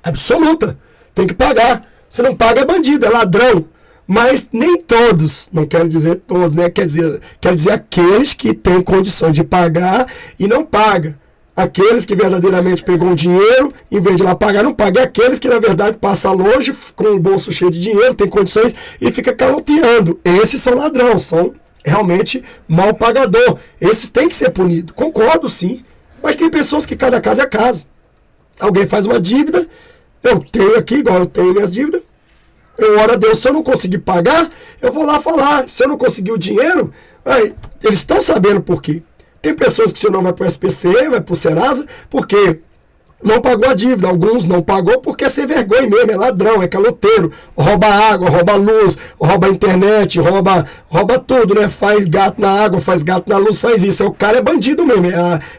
absoluta, tem que pagar. Se não paga é bandido, é ladrão. Mas nem todos, não quero dizer todos, né? Quer dizer aqueles que têm condições de pagar e não pagam. Aqueles que verdadeiramente pegou um dinheiro, em vez de lá pagar, não paga. É aqueles que, na verdade, passam longe com o bolso cheio de dinheiro, tem condições e fica caloteando. Esses são ladrões, são realmente mal pagador. Esses têm que ser punidos. Concordo, sim. Mas tem pessoas que cada caso é caso. Alguém faz uma dívida, eu tenho aqui, igual eu tenho minhas dívidas, oro a Deus, se eu não conseguir pagar, eu vou lá falar. Se eu não conseguir o dinheiro, eles estão sabendo por quê. Tem pessoas que o senhor não vai para o SPC, vai para o Serasa, porque não pagou a dívida. Alguns não pagou porque é sem vergonha mesmo, é ladrão, é caloteiro, rouba água, rouba luz, rouba internet, rouba tudo, né? Faz gato na água, faz gato na luz, faz isso. O cara é bandido mesmo.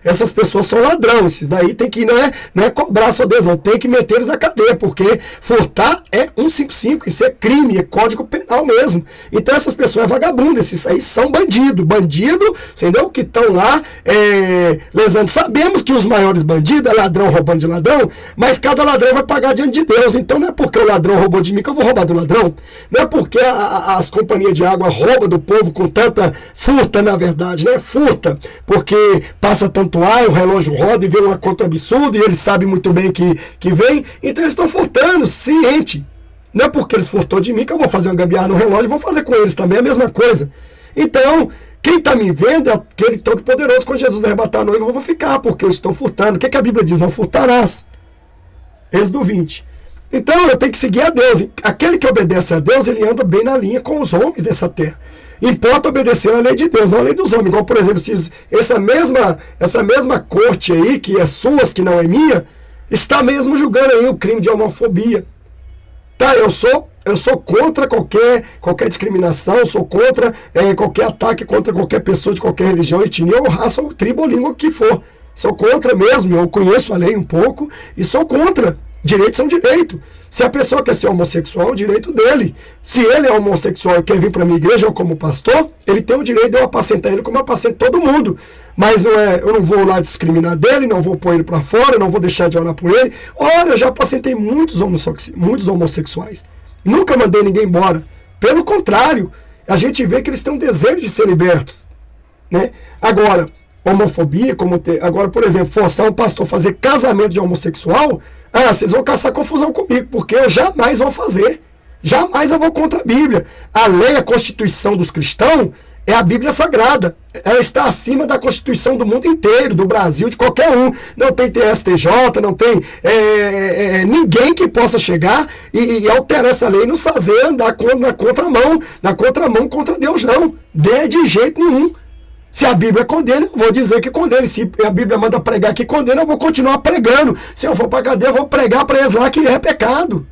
Essas pessoas são ladrão. Esses daí tem que, não é cobrar só Deus, não. Tem que meter eles na cadeia, porque furtar é 155, isso é crime, é código penal mesmo. Então essas pessoas é vagabundo, esses aí são bandido, entendeu? Que estão lá lesando. Sabemos que os maiores bandidos é ladrão roubando de ladrão, mas cada ladrão vai pagar diante de Deus. Então não é porque o ladrão roubou de mim que eu vou roubar do ladrão. Não é porque as companhias de água roubam do povo com tanta furta, na verdade, né? Furta, porque passa tanto ar, o relógio roda e vê uma conta absurda e eles sabem muito bem que vem. Então eles estão furtando, ciente. Não é porque eles furtou de mim que eu vou fazer uma gambiarra no relógio e vou fazer com eles também a mesma coisa. Então, quem está me vendo é aquele todo-poderoso. Quando Jesus arrebatar a noiva, eu vou ficar, porque eu estou furtando. O que a Bíblia diz? Não furtarás. Êxodo 20. Então, eu tenho que seguir a Deus. Aquele que obedece a Deus, ele anda bem na linha com os homens dessa terra. Importa obedecer a lei de Deus, não a lei dos homens. Igual, por exemplo, essa mesma corte aí, que é suas, que não é minha, está mesmo julgando aí o crime de homofobia. Tá, eu sou contra qualquer discriminação, sou contra qualquer ataque contra qualquer pessoa de qualquer religião, etnia ou raça ou tribo ou língua que for. Sou contra mesmo, eu conheço a lei um pouco e sou contra. Direitos são direito. Se a pessoa quer ser homossexual, é o direito dele. Se ele é homossexual e quer vir para a minha igreja ou como pastor, ele tem o direito de eu apacentar ele como eu apacento todo mundo. Mas eu não vou lá discriminar dele, não vou pôr ele para fora, não vou deixar de orar por ele. Ora, eu já apacentei muitos homossexuais. Nunca mandei ninguém embora. Pelo contrário, a gente vê que eles têm um desejo de ser libertos, né? Agora, homofobia, agora, por exemplo, forçar um pastor a fazer casamento de homossexual, vocês vão caçar confusão comigo, porque eu jamais vou fazer. Jamais eu vou contra a Bíblia. A lei, a Constituição dos cristãos, é a Bíblia Sagrada. Ela está acima da Constituição do mundo inteiro, do Brasil, de qualquer um. Não tem TSTJ, não tem ninguém que possa chegar e alterar essa lei e nos fazer andar na contramão contra Deus, não. De jeito nenhum. Se a Bíblia condena, eu vou dizer que condena. Se a Bíblia manda pregar que condena, eu vou continuar pregando. Se eu for para a cadeia, eu vou pregar para eles lá que é pecado.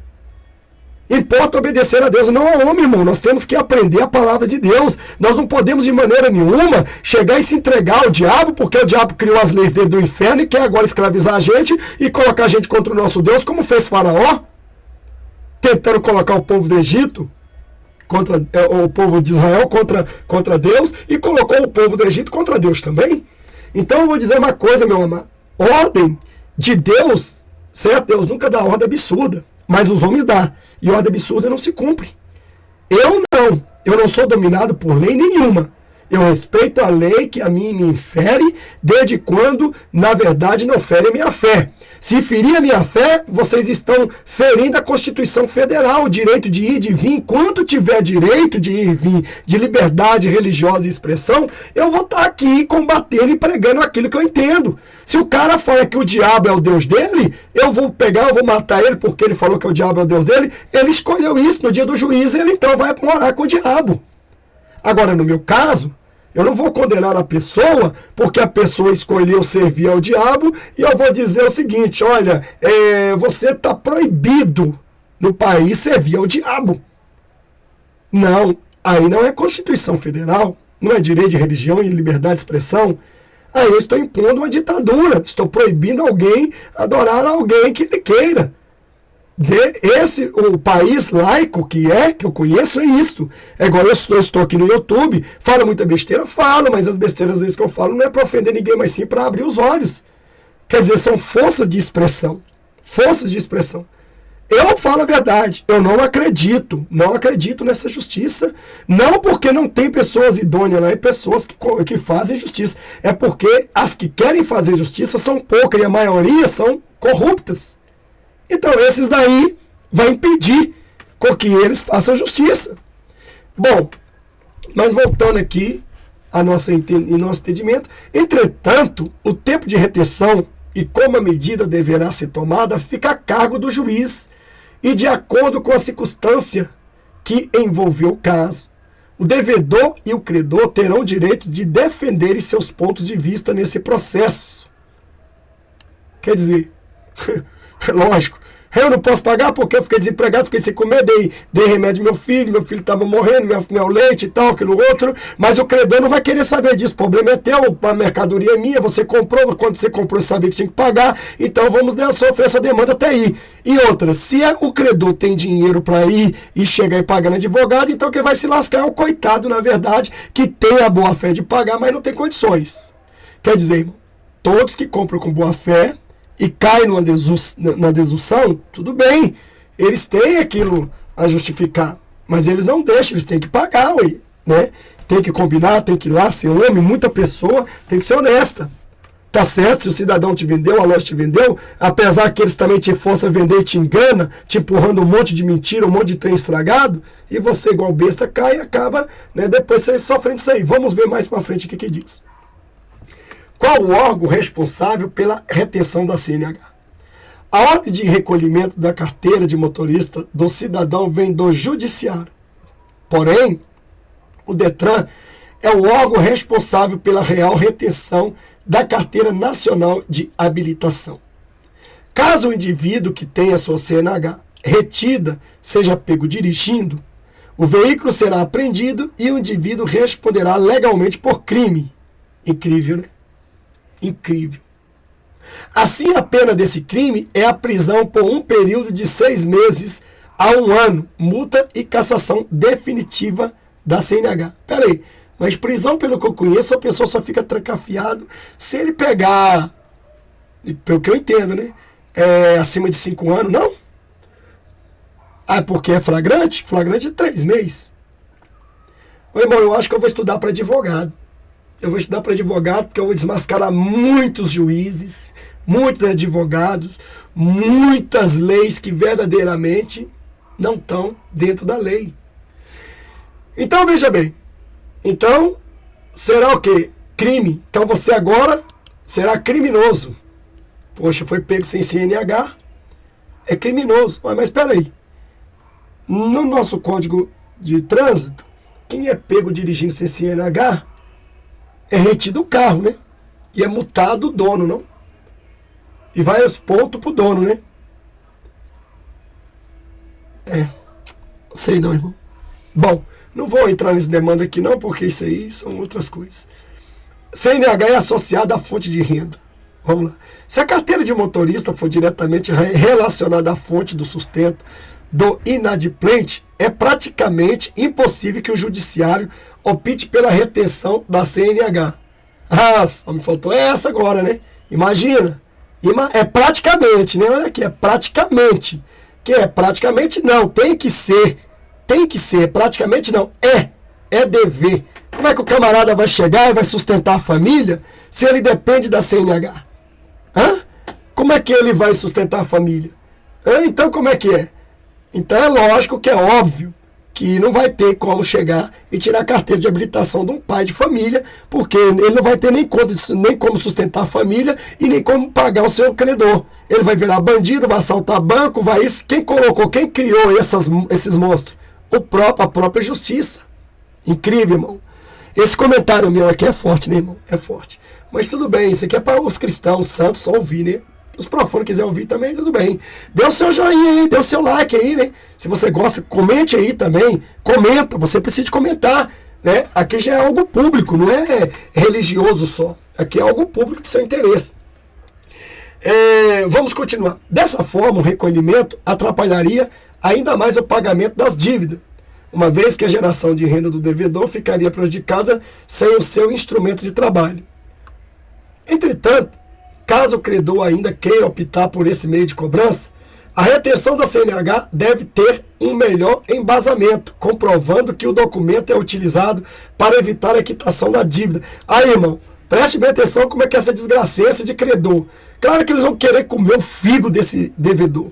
Importa obedecer a Deus, não a homem, irmão. Nós temos que aprender a palavra de Deus. Nós não podemos de maneira nenhuma chegar e se entregar ao diabo, porque o diabo criou as leis dele do inferno e quer agora escravizar a gente e colocar a gente contra o nosso Deus, como fez Faraó, tentando colocar o povo do Egito, o povo de Israel contra Deus, e colocou o povo do Egito contra Deus também. Então eu vou dizer uma coisa, meu amado. Ordem de Deus, certo? Deus nunca dá ordem absurda, mas os homens dão. E ordem absurda não se cumpre. Eu não sou dominado por lei nenhuma. Eu respeito a lei que a mim me infere, desde quando, na verdade, não fere a minha fé. Se ferir a minha fé, vocês estão ferindo a Constituição Federal, o direito de ir e de vir. Enquanto tiver direito de ir e vir, de liberdade religiosa e expressão, eu vou estar aqui combatendo e pregando aquilo que eu entendo. Se o cara fala que o diabo é o Deus dele, eu vou matar ele porque ele falou que o diabo é o Deus dele. Ele escolheu isso no dia do juízo, ele então vai morar com o diabo. Agora, no meu caso, eu não vou condenar a pessoa porque a pessoa escolheu servir ao diabo e eu vou dizer o seguinte, olha, você está proibido no país servir ao diabo. Não, aí não é Constituição Federal, não é direito de religião e liberdade de expressão. Aí eu estou impondo uma ditadura, estou proibindo alguém adorar alguém que ele queira. O país laico que eu conheço é isso. É igual eu estou aqui no YouTube, falo muita besteira, falo, mas as besteiras às vezes que eu falo não é para ofender ninguém, mas sim para abrir os olhos. Quer dizer, são forças de expressão. Forças de expressão. Eu falo a verdade, eu não acredito nessa justiça, não porque não tem pessoas idôneas lá, e pessoas que fazem justiça, é porque as que querem fazer justiça são poucas e a maioria são corruptas. Então, esses daí vai impedir com que eles façam justiça. Bom, mas voltando aqui ao nosso entendimento, entretanto, o tempo de retenção e como a medida deverá ser tomada fica a cargo do juiz e de acordo com a circunstância que envolveu o caso. O devedor e o credor terão direito de defenderem seus pontos de vista nesse processo. Quer dizer, lógico, eu não posso pagar porque eu fiquei desempregado, fiquei sem comer, dei remédio ao meu filho estava morrendo, meu leite e tal, aquilo outro, mas o credor não vai querer saber disso, o problema é teu, a mercadoria é minha, você comprou, quando você comprou você sabia que tinha que pagar, então vamos sofrer essa demanda até aí. E outra, se o credor tem dinheiro para ir e chegar e pagar no advogado, então quem vai se lascar é o coitado, na verdade, que tem a boa fé de pagar, mas não tem condições. Quer dizer, irmão, todos que compram com boa fé e caem na desunção, tudo bem, eles têm aquilo a justificar, mas eles não deixam, eles têm que pagar, ué, né? Tem que combinar, tem que ir lá, ser homem, muita pessoa, tem que ser honesta. Tá certo, se o cidadão te vendeu, a loja te vendeu, apesar que eles também te forçam a vender e te engana, te empurrando um monte de mentira, um monte de trem estragado, e você igual besta cai e acaba, né, depois você sofrendo isso aí. Vamos ver mais pra frente o que diz. Qual o órgão responsável pela retenção da CNH? A ordem de recolhimento da carteira de motorista do cidadão vem do judiciário. Porém, o DETRAN é o órgão responsável pela real retenção da carteira nacional de habilitação. Caso o indivíduo que tenha sua CNH retida seja pego dirigindo, o veículo será apreendido e o indivíduo responderá legalmente por crime. Incrível, né? Incrível. Assim, a pena desse crime é a prisão por um período de 6 meses a 1 ano, multa e cassação definitiva da CNH. Pera aí, mas prisão, pelo que eu conheço, a pessoa só fica trancafiado se ele pegar, pelo que eu entendo, né? Acima de 5 anos, não? Ah, porque é flagrante? Flagrante é 3 meses. Ô, irmão, eu acho que eu vou estudar para advogado. Eu vou estudar para advogado porque eu vou desmascarar muitos juízes, muitos advogados, muitas leis que verdadeiramente não estão dentro da lei. Então, veja bem. Então, será o quê? Crime. Então, você agora será criminoso. Poxa, foi pego sem CNH. É criminoso. Mas espera aí. No nosso Código de Trânsito, quem é pego dirigindo sem CNH é retido o carro, né? E é multado o dono, não? E vai aos pontos pro dono, né? Sei não, irmão. Bom, não vou entrar nessa demanda aqui não, porque isso aí são outras coisas. CNH é associada à fonte de renda. Vamos lá. Se a carteira de motorista for diretamente relacionada à fonte do sustento do inadimplente, é praticamente impossível que o judiciário opte pela retenção da CNH. Ah, só me faltou essa agora, né? Imagina. É praticamente, né? Olha aqui, é praticamente. Que é praticamente não, tem que ser. Tem que ser, praticamente não. É dever. Como é que o camarada vai chegar e vai sustentar a família se ele depende da CNH? Hã? Como é que ele vai sustentar a família? Então como é que é? Então é lógico que é óbvio que não vai ter como chegar e tirar a carteira de habilitação de um pai de família, porque ele não vai ter nem como sustentar a família e nem como pagar o seu credor. Ele vai virar bandido, vai assaltar banco, vai isso. Quem colocou, quem criou esses monstros? A própria justiça. Incrível, irmão. Esse comentário meu aqui é forte, né, irmão? É forte. Mas tudo bem, isso aqui é para os cristãos santos só ouvir, né? Os profanos quiserem ouvir também, tudo bem. Dê o seu joinha aí, dê o seu like aí, né? Se você gosta, comente aí também. Comenta, você precisa comentar, né? Aqui já é algo público, não é religioso só. Aqui é algo público de seu interesse. Vamos continuar. Dessa forma, o recolhimento atrapalharia ainda mais o pagamento das dívidas, uma vez que a geração de renda do devedor ficaria prejudicada sem o seu instrumento de trabalho. Entretanto, caso o credor ainda queira optar por esse meio de cobrança, a retenção da CNH deve ter um melhor embasamento, comprovando que o documento é utilizado para evitar a quitação da dívida. Aí, irmão, preste bem atenção como é que é essa desgraceira de credor. Claro que eles vão querer comer o figo desse devedor.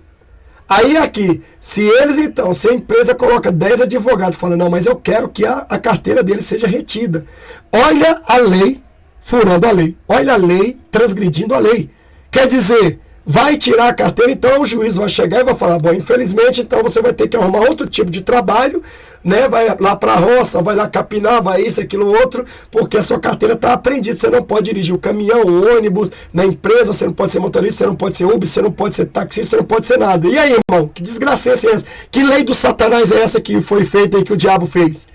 Aí aqui, se a empresa coloca 10 advogados falando, não, mas eu quero que a carteira dele seja retida. Olha a lei furando a lei. Olha a lei transgredindo a lei. Quer dizer, vai tirar a carteira, então o juiz vai chegar e vai falar, bom, infelizmente, então você vai ter que arrumar outro tipo de trabalho, né? Vai lá para a roça, vai lá capinar, vai isso, aquilo, outro, porque a sua carteira está apreendida. Você não pode dirigir o caminhão, o ônibus, na empresa, você não pode ser motorista, você não pode ser Uber, você não pode ser taxista, você não pode ser nada. E aí, irmão, que desgraça é essa? Que lei do Satanás é essa que foi feita e que o diabo fez?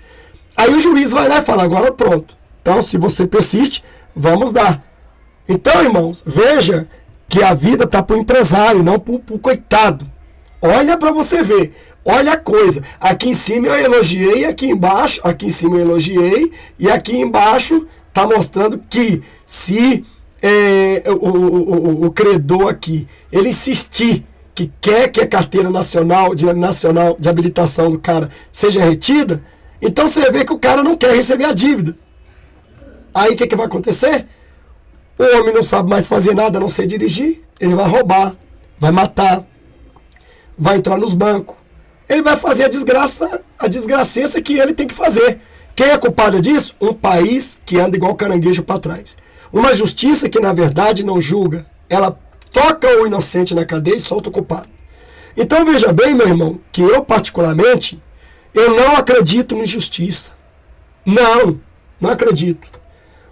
Aí o juiz vai lá e fala, agora pronto. Então, se você persiste, vamos dar. Então, irmãos, veja que a vida está para o empresário, não para o coitado. Olha para você ver. Olha a coisa. Aqui em cima eu elogiei, aqui embaixo, aqui em cima eu elogiei, e aqui embaixo está mostrando que se o credor aqui, ele insistir que quer que a carteira nacional de habilitação do cara seja retida, então você vê que o cara não quer receber a dívida. Aí o que vai acontecer? O homem não sabe mais fazer nada, a não sei dirigir. Ele vai roubar, vai matar, vai entrar nos bancos. Ele vai fazer a desgraceça que ele tem que fazer. Quem é culpado disso? Um país que anda igual caranguejo para trás. Uma justiça que, na verdade, não julga. Ela toca o inocente na cadeia e solta o culpado. Então, veja bem, meu irmão, que eu, particularmente, eu não acredito em justiça. Não acredito.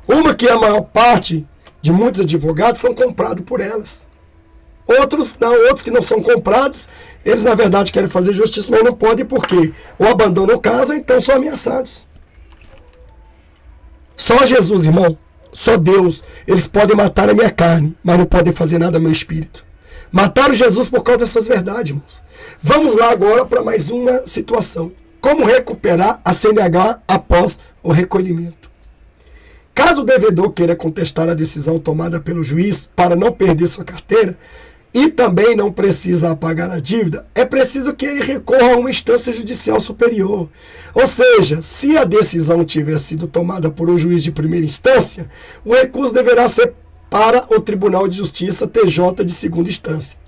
Uma que a maior parte de muitos advogados são comprados por elas. Outros não, outros que não são comprados, eles na verdade querem fazer justiça, mas não podem porque ou abandonam o caso ou então são ameaçados. Só Jesus, irmão, só Deus, eles podem matar a minha carne, mas não podem fazer nada ao meu espírito. Mataram Jesus por causa dessas verdades, irmãos. Vamos lá agora para mais uma situação. Como recuperar a CNH após o recolhimento? Caso o devedor queira contestar a decisão tomada pelo juiz para não perder sua carteira e também não precisa pagar a dívida, é preciso que ele recorra a uma instância judicial superior. Ou seja, se a decisão tiver sido tomada por um juiz de primeira instância, o recurso deverá ser para o Tribunal de Justiça TJ de segunda instância.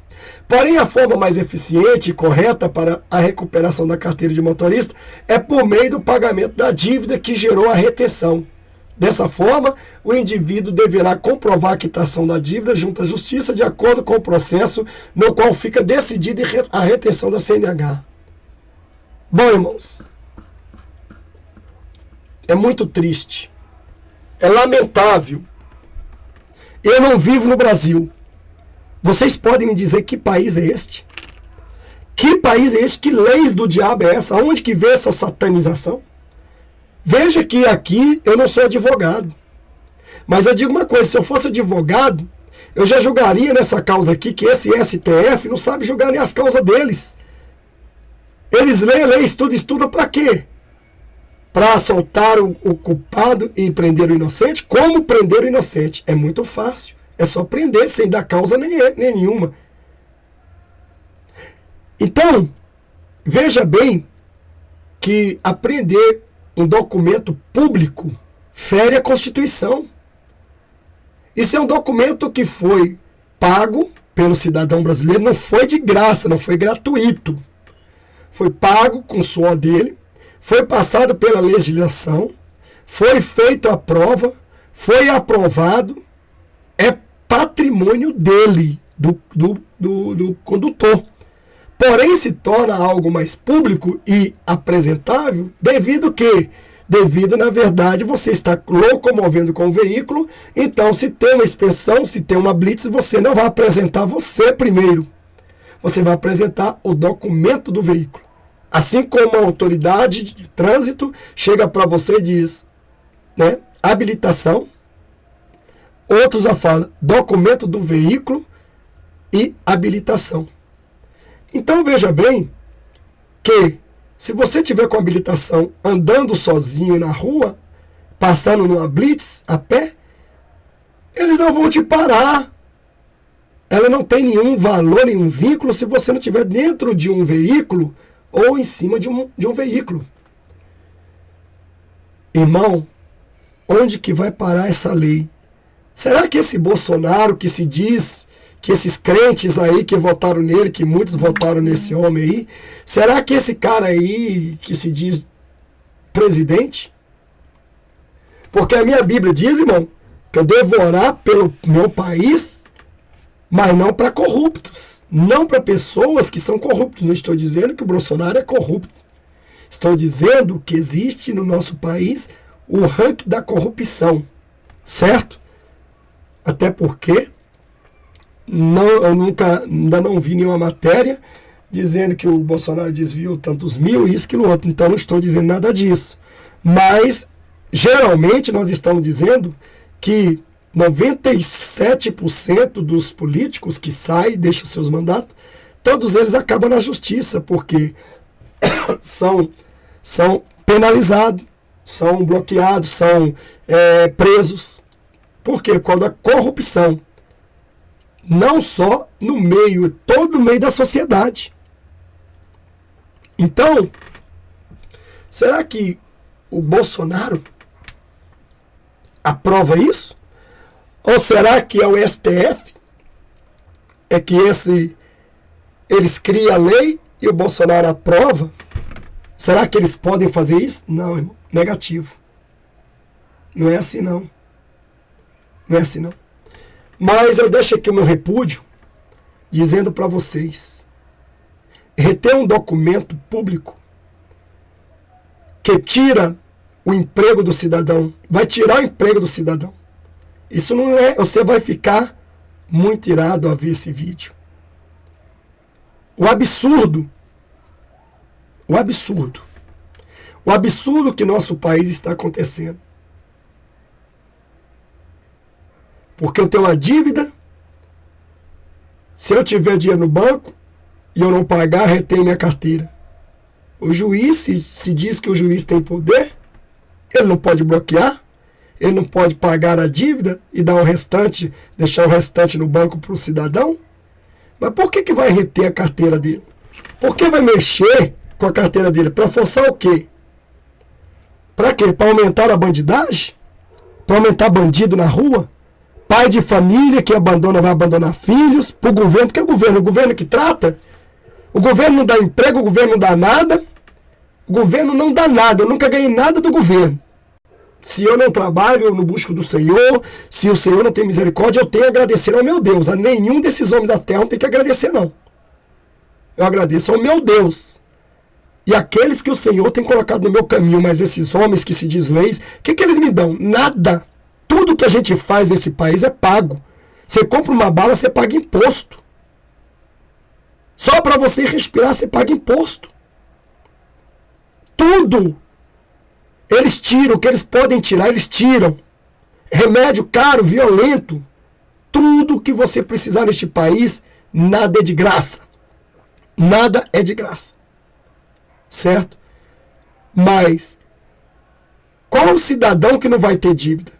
Porém, a forma mais eficiente e correta para a recuperação da carteira de motorista é por meio do pagamento da dívida que gerou a retenção. Dessa forma, o indivíduo deverá comprovar a quitação da dívida junto à Justiça de acordo com o processo no qual fica decidida a retenção da CNH. Bom, irmãos, é muito triste, é lamentável. Eu não vivo no Brasil. Vocês podem me dizer que país é este? Que país é este? Que leis do diabo é essa? Onde que vê essa satanização? Veja que aqui eu não sou advogado. Mas eu digo uma coisa, se eu fosse advogado, eu já julgaria nessa causa aqui que esse STF não sabe julgar nem as causas deles. Eles leem, estudam para quê? Para soltar o culpado e prender o inocente? Como prender o inocente? É muito fácil. É só prender sem dar causa nenhuma. Então, veja bem que aprender um documento público fere a Constituição. Isso é um documento que foi pago pelo cidadão brasileiro, não foi de graça, não foi gratuito. Foi pago com o suor dele, foi passado pela legislação, foi feito a prova, foi aprovado, é patrimônio dele, do condutor. Porém, se torna algo mais público e apresentável devido que? Devido, na verdade, você está locomovendo com o veículo, então se tem uma inspeção, se tem uma blitz, você não vai apresentar você primeiro. Você vai apresentar o documento do veículo. Assim como a autoridade de trânsito chega para você e diz, né, habilitação, outros já falam documento do veículo e habilitação. Então veja bem que se você tiver com habilitação andando sozinho na rua, passando numa blitz a pé, eles não vão te parar. Ela não tem nenhum valor, nenhum vínculo se você não estiver dentro de um veículo ou em cima de um veículo. Irmão, onde que vai parar essa lei? Será que esse Bolsonaro que se diz que esses crentes aí que votaram nele, que muitos votaram nesse homem aí, será que esse cara aí que se diz presidente? Porque a minha Bíblia diz, irmão, que eu devo orar pelo meu país mas não para corruptos, não para pessoas que são corruptos. Não estou dizendo que o Bolsonaro é corrupto. Estou dizendo que existe no nosso país o ranking da corrupção, certo? Até porque eu ainda não vi nenhuma matéria dizendo que o Bolsonaro desviou tantos mil, isso, aquilo outro. Então não estou dizendo nada disso. Mas, geralmente, nós estamos dizendo que 97% dos políticos que saem e deixam seus mandatos, todos eles acabam na justiça, porque são penalizados, são bloqueados, são presos. Por quê? Por causa da corrupção. Não só no meio, todo o meio da sociedade. Então, será que o Bolsonaro aprova isso? Ou será que é o STF? É que eles criam a lei e o Bolsonaro aprova? Será que eles podem fazer isso? Não, irmão. Negativo. Não é assim, não. Não é assim, não. Mas eu deixo aqui o meu repúdio dizendo para vocês: reter um documento público que tira o emprego do cidadão, vai tirar o emprego do cidadão. Isso não é... Você vai ficar muito irado a ver esse vídeo. O absurdo que nosso país está acontecendo. Porque eu tenho uma dívida, se eu tiver dinheiro no banco e eu não pagar, retém minha carteira. O juiz, se diz que o juiz tem poder, ele não pode bloquear, ele não pode pagar a dívida e dar o restante, deixar o restante no banco para o cidadão. Mas por que vai reter a carteira dele? Por que vai mexer com a carteira dele? Para forçar o quê? Para quê? Para aumentar a bandidagem? Para aumentar bandido na rua? Pai de família que abandona, vai abandonar filhos? Para o governo? Porque é o governo que trata? O governo não dá emprego, o governo não dá nada. O governo não dá nada. Eu nunca ganhei nada do governo. Se eu não trabalho, eu não busco do Senhor. Se o Senhor não tem misericórdia, eu tenho a agradecer ao meu Deus. A nenhum desses homens da terra não tem que agradecer, não. Eu agradeço ao meu Deus. E aqueles que o Senhor tem colocado no meu caminho. Mas esses homens que se diz leis, o que eles me dão? Nada. Tudo que a gente faz nesse país é pago. Você compra uma bala, você paga imposto. Só para você respirar, você paga imposto. Tudo. Eles tiram, o que eles podem tirar, eles tiram. Remédio caro, violento. Tudo que você precisar neste país, nada é de graça. Nada é de graça. Certo? Mas, qual o cidadão que não vai ter dívida?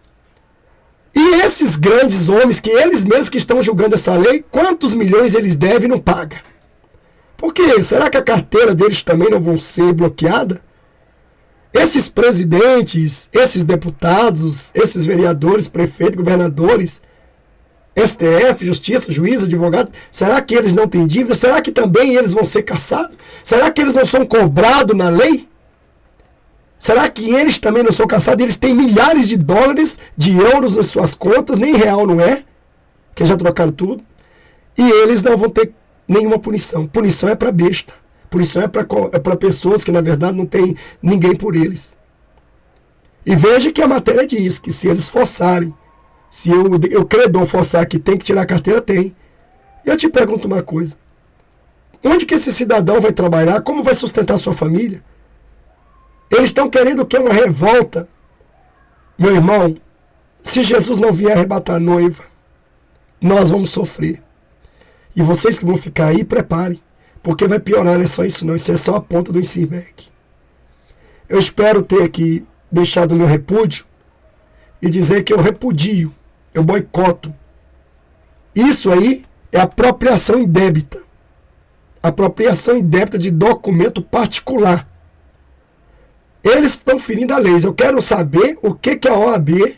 E esses grandes homens, que eles mesmos que estão julgando essa lei, quantos milhões eles devem e não pagam? Por quê? Será que a carteira deles também não vão ser bloqueada? Esses presidentes, esses deputados, esses vereadores, prefeitos, governadores, STF, justiça, juiz, advogado, será que eles não têm dívida? Será que também eles vão ser caçados? Será que eles não são cobrados na lei? Será que eles também não são caçados? Eles têm milhares de dólares, de euros nas suas contas, nem real não é, que já trocaram tudo, e eles não vão ter nenhuma punição. Punição é para besta. Punição é para pessoas que, na verdade, não tem ninguém por eles. E veja que a matéria diz que se eles forçarem, se o credor forçar que tem que tirar a carteira, tem. Eu te pergunto uma coisa. Onde que esse cidadão vai trabalhar? Como vai sustentar a sua família? Eles estão querendo o quê? Uma revolta. Meu irmão, se Jesus não vier arrebatar a noiva, nós vamos sofrer. E vocês que vão ficar aí, preparem. Porque vai piorar, não é só isso não. Isso é só a ponta do iceberg. Eu espero ter aqui deixado o meu repúdio e dizer que eu repudio, eu boicoto. Isso aí é apropriação indébita. Apropriação indébita de documento particular. Eles estão ferindo a lei. Eu quero saber o que a OAB, o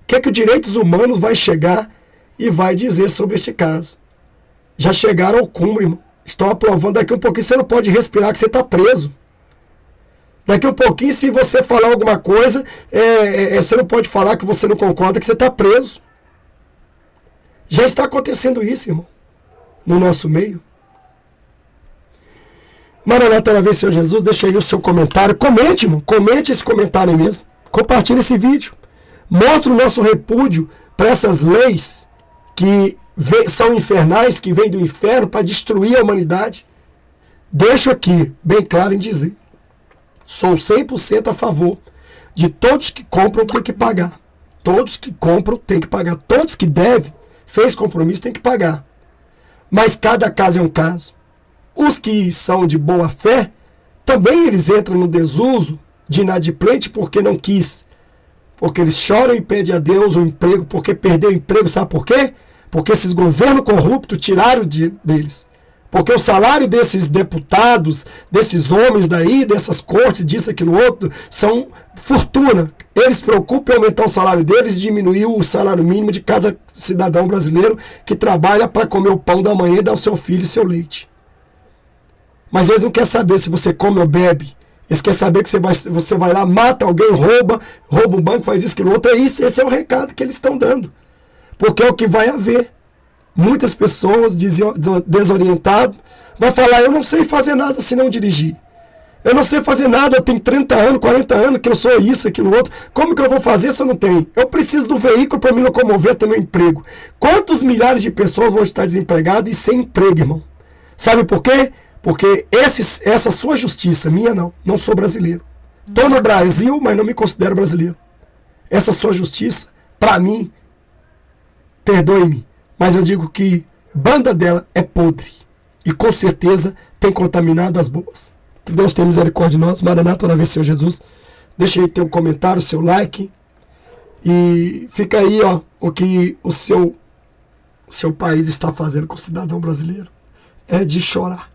que o Direitos Humanos vai chegar e vai dizer sobre este caso. Já chegaram ao cúmulo, irmão. Estão aprovando. Daqui um pouquinho você não pode respirar, que você está preso. Daqui um pouquinho, se você falar alguma coisa, você não pode falar que você não concorda, que você está preso. Já está acontecendo isso, irmão, no nosso meio. Maranata, na vez, Senhor Jesus, deixa aí o seu comentário. Comente, irmão, comente esse comentário aí mesmo. Compartilhe esse vídeo. Mostre o nosso repúdio para essas leis que são infernais, que vêm do inferno para destruir a humanidade. Deixo aqui bem claro em dizer: sou 100% a favor de todos que compram tem que pagar. Todos que compram tem que pagar. Todos que devem, fez compromisso, tem que pagar. Mas cada caso é um caso. Os que são de boa fé, também eles entram no desuso de inadimplente porque não quis. Porque eles choram e pedem a Deus um emprego, porque perdeu o emprego, sabe por quê? Porque esses governos corruptos tiraram deles. Porque o salário desses deputados, desses homens daí, dessas cortes, disso, aquilo, outro, são fortuna. Eles se preocupam em aumentar o salário deles e diminuir o salário mínimo de cada cidadão brasileiro que trabalha para comer o pão da manhã e dar ao seu filho seu leite. Mas eles não querem saber se você come ou bebe. Eles querem saber que você vai lá, mata alguém, rouba um banco, faz isso, aquilo, outro. É isso, esse é o recado que eles estão dando. Porque é o que vai haver. Muitas pessoas desorientadas vão falar: eu não sei fazer nada se não dirigir. Eu não sei fazer nada, eu tenho 30 anos, 40 anos, que eu sou isso, aquilo, outro. Como que eu vou fazer se eu não tenho? Eu preciso do veículo para me locomover até meu emprego. Quantos milhares de pessoas vão estar desempregadas e sem emprego, irmão? Sabe por quê? Porque essa sua justiça, minha não sou brasileiro. Estou no Brasil, mas não me considero brasileiro. Essa sua justiça, para mim, perdoe-me, mas eu digo que banda dela é podre. E com certeza tem contaminado as boas. Que Deus tenha misericórdia de nós. Maranata, na vez, Senhor Jesus. Deixa aí teu comentário, seu like. E fica aí, ó, o que o seu país está fazendo com o cidadão brasileiro. É de chorar.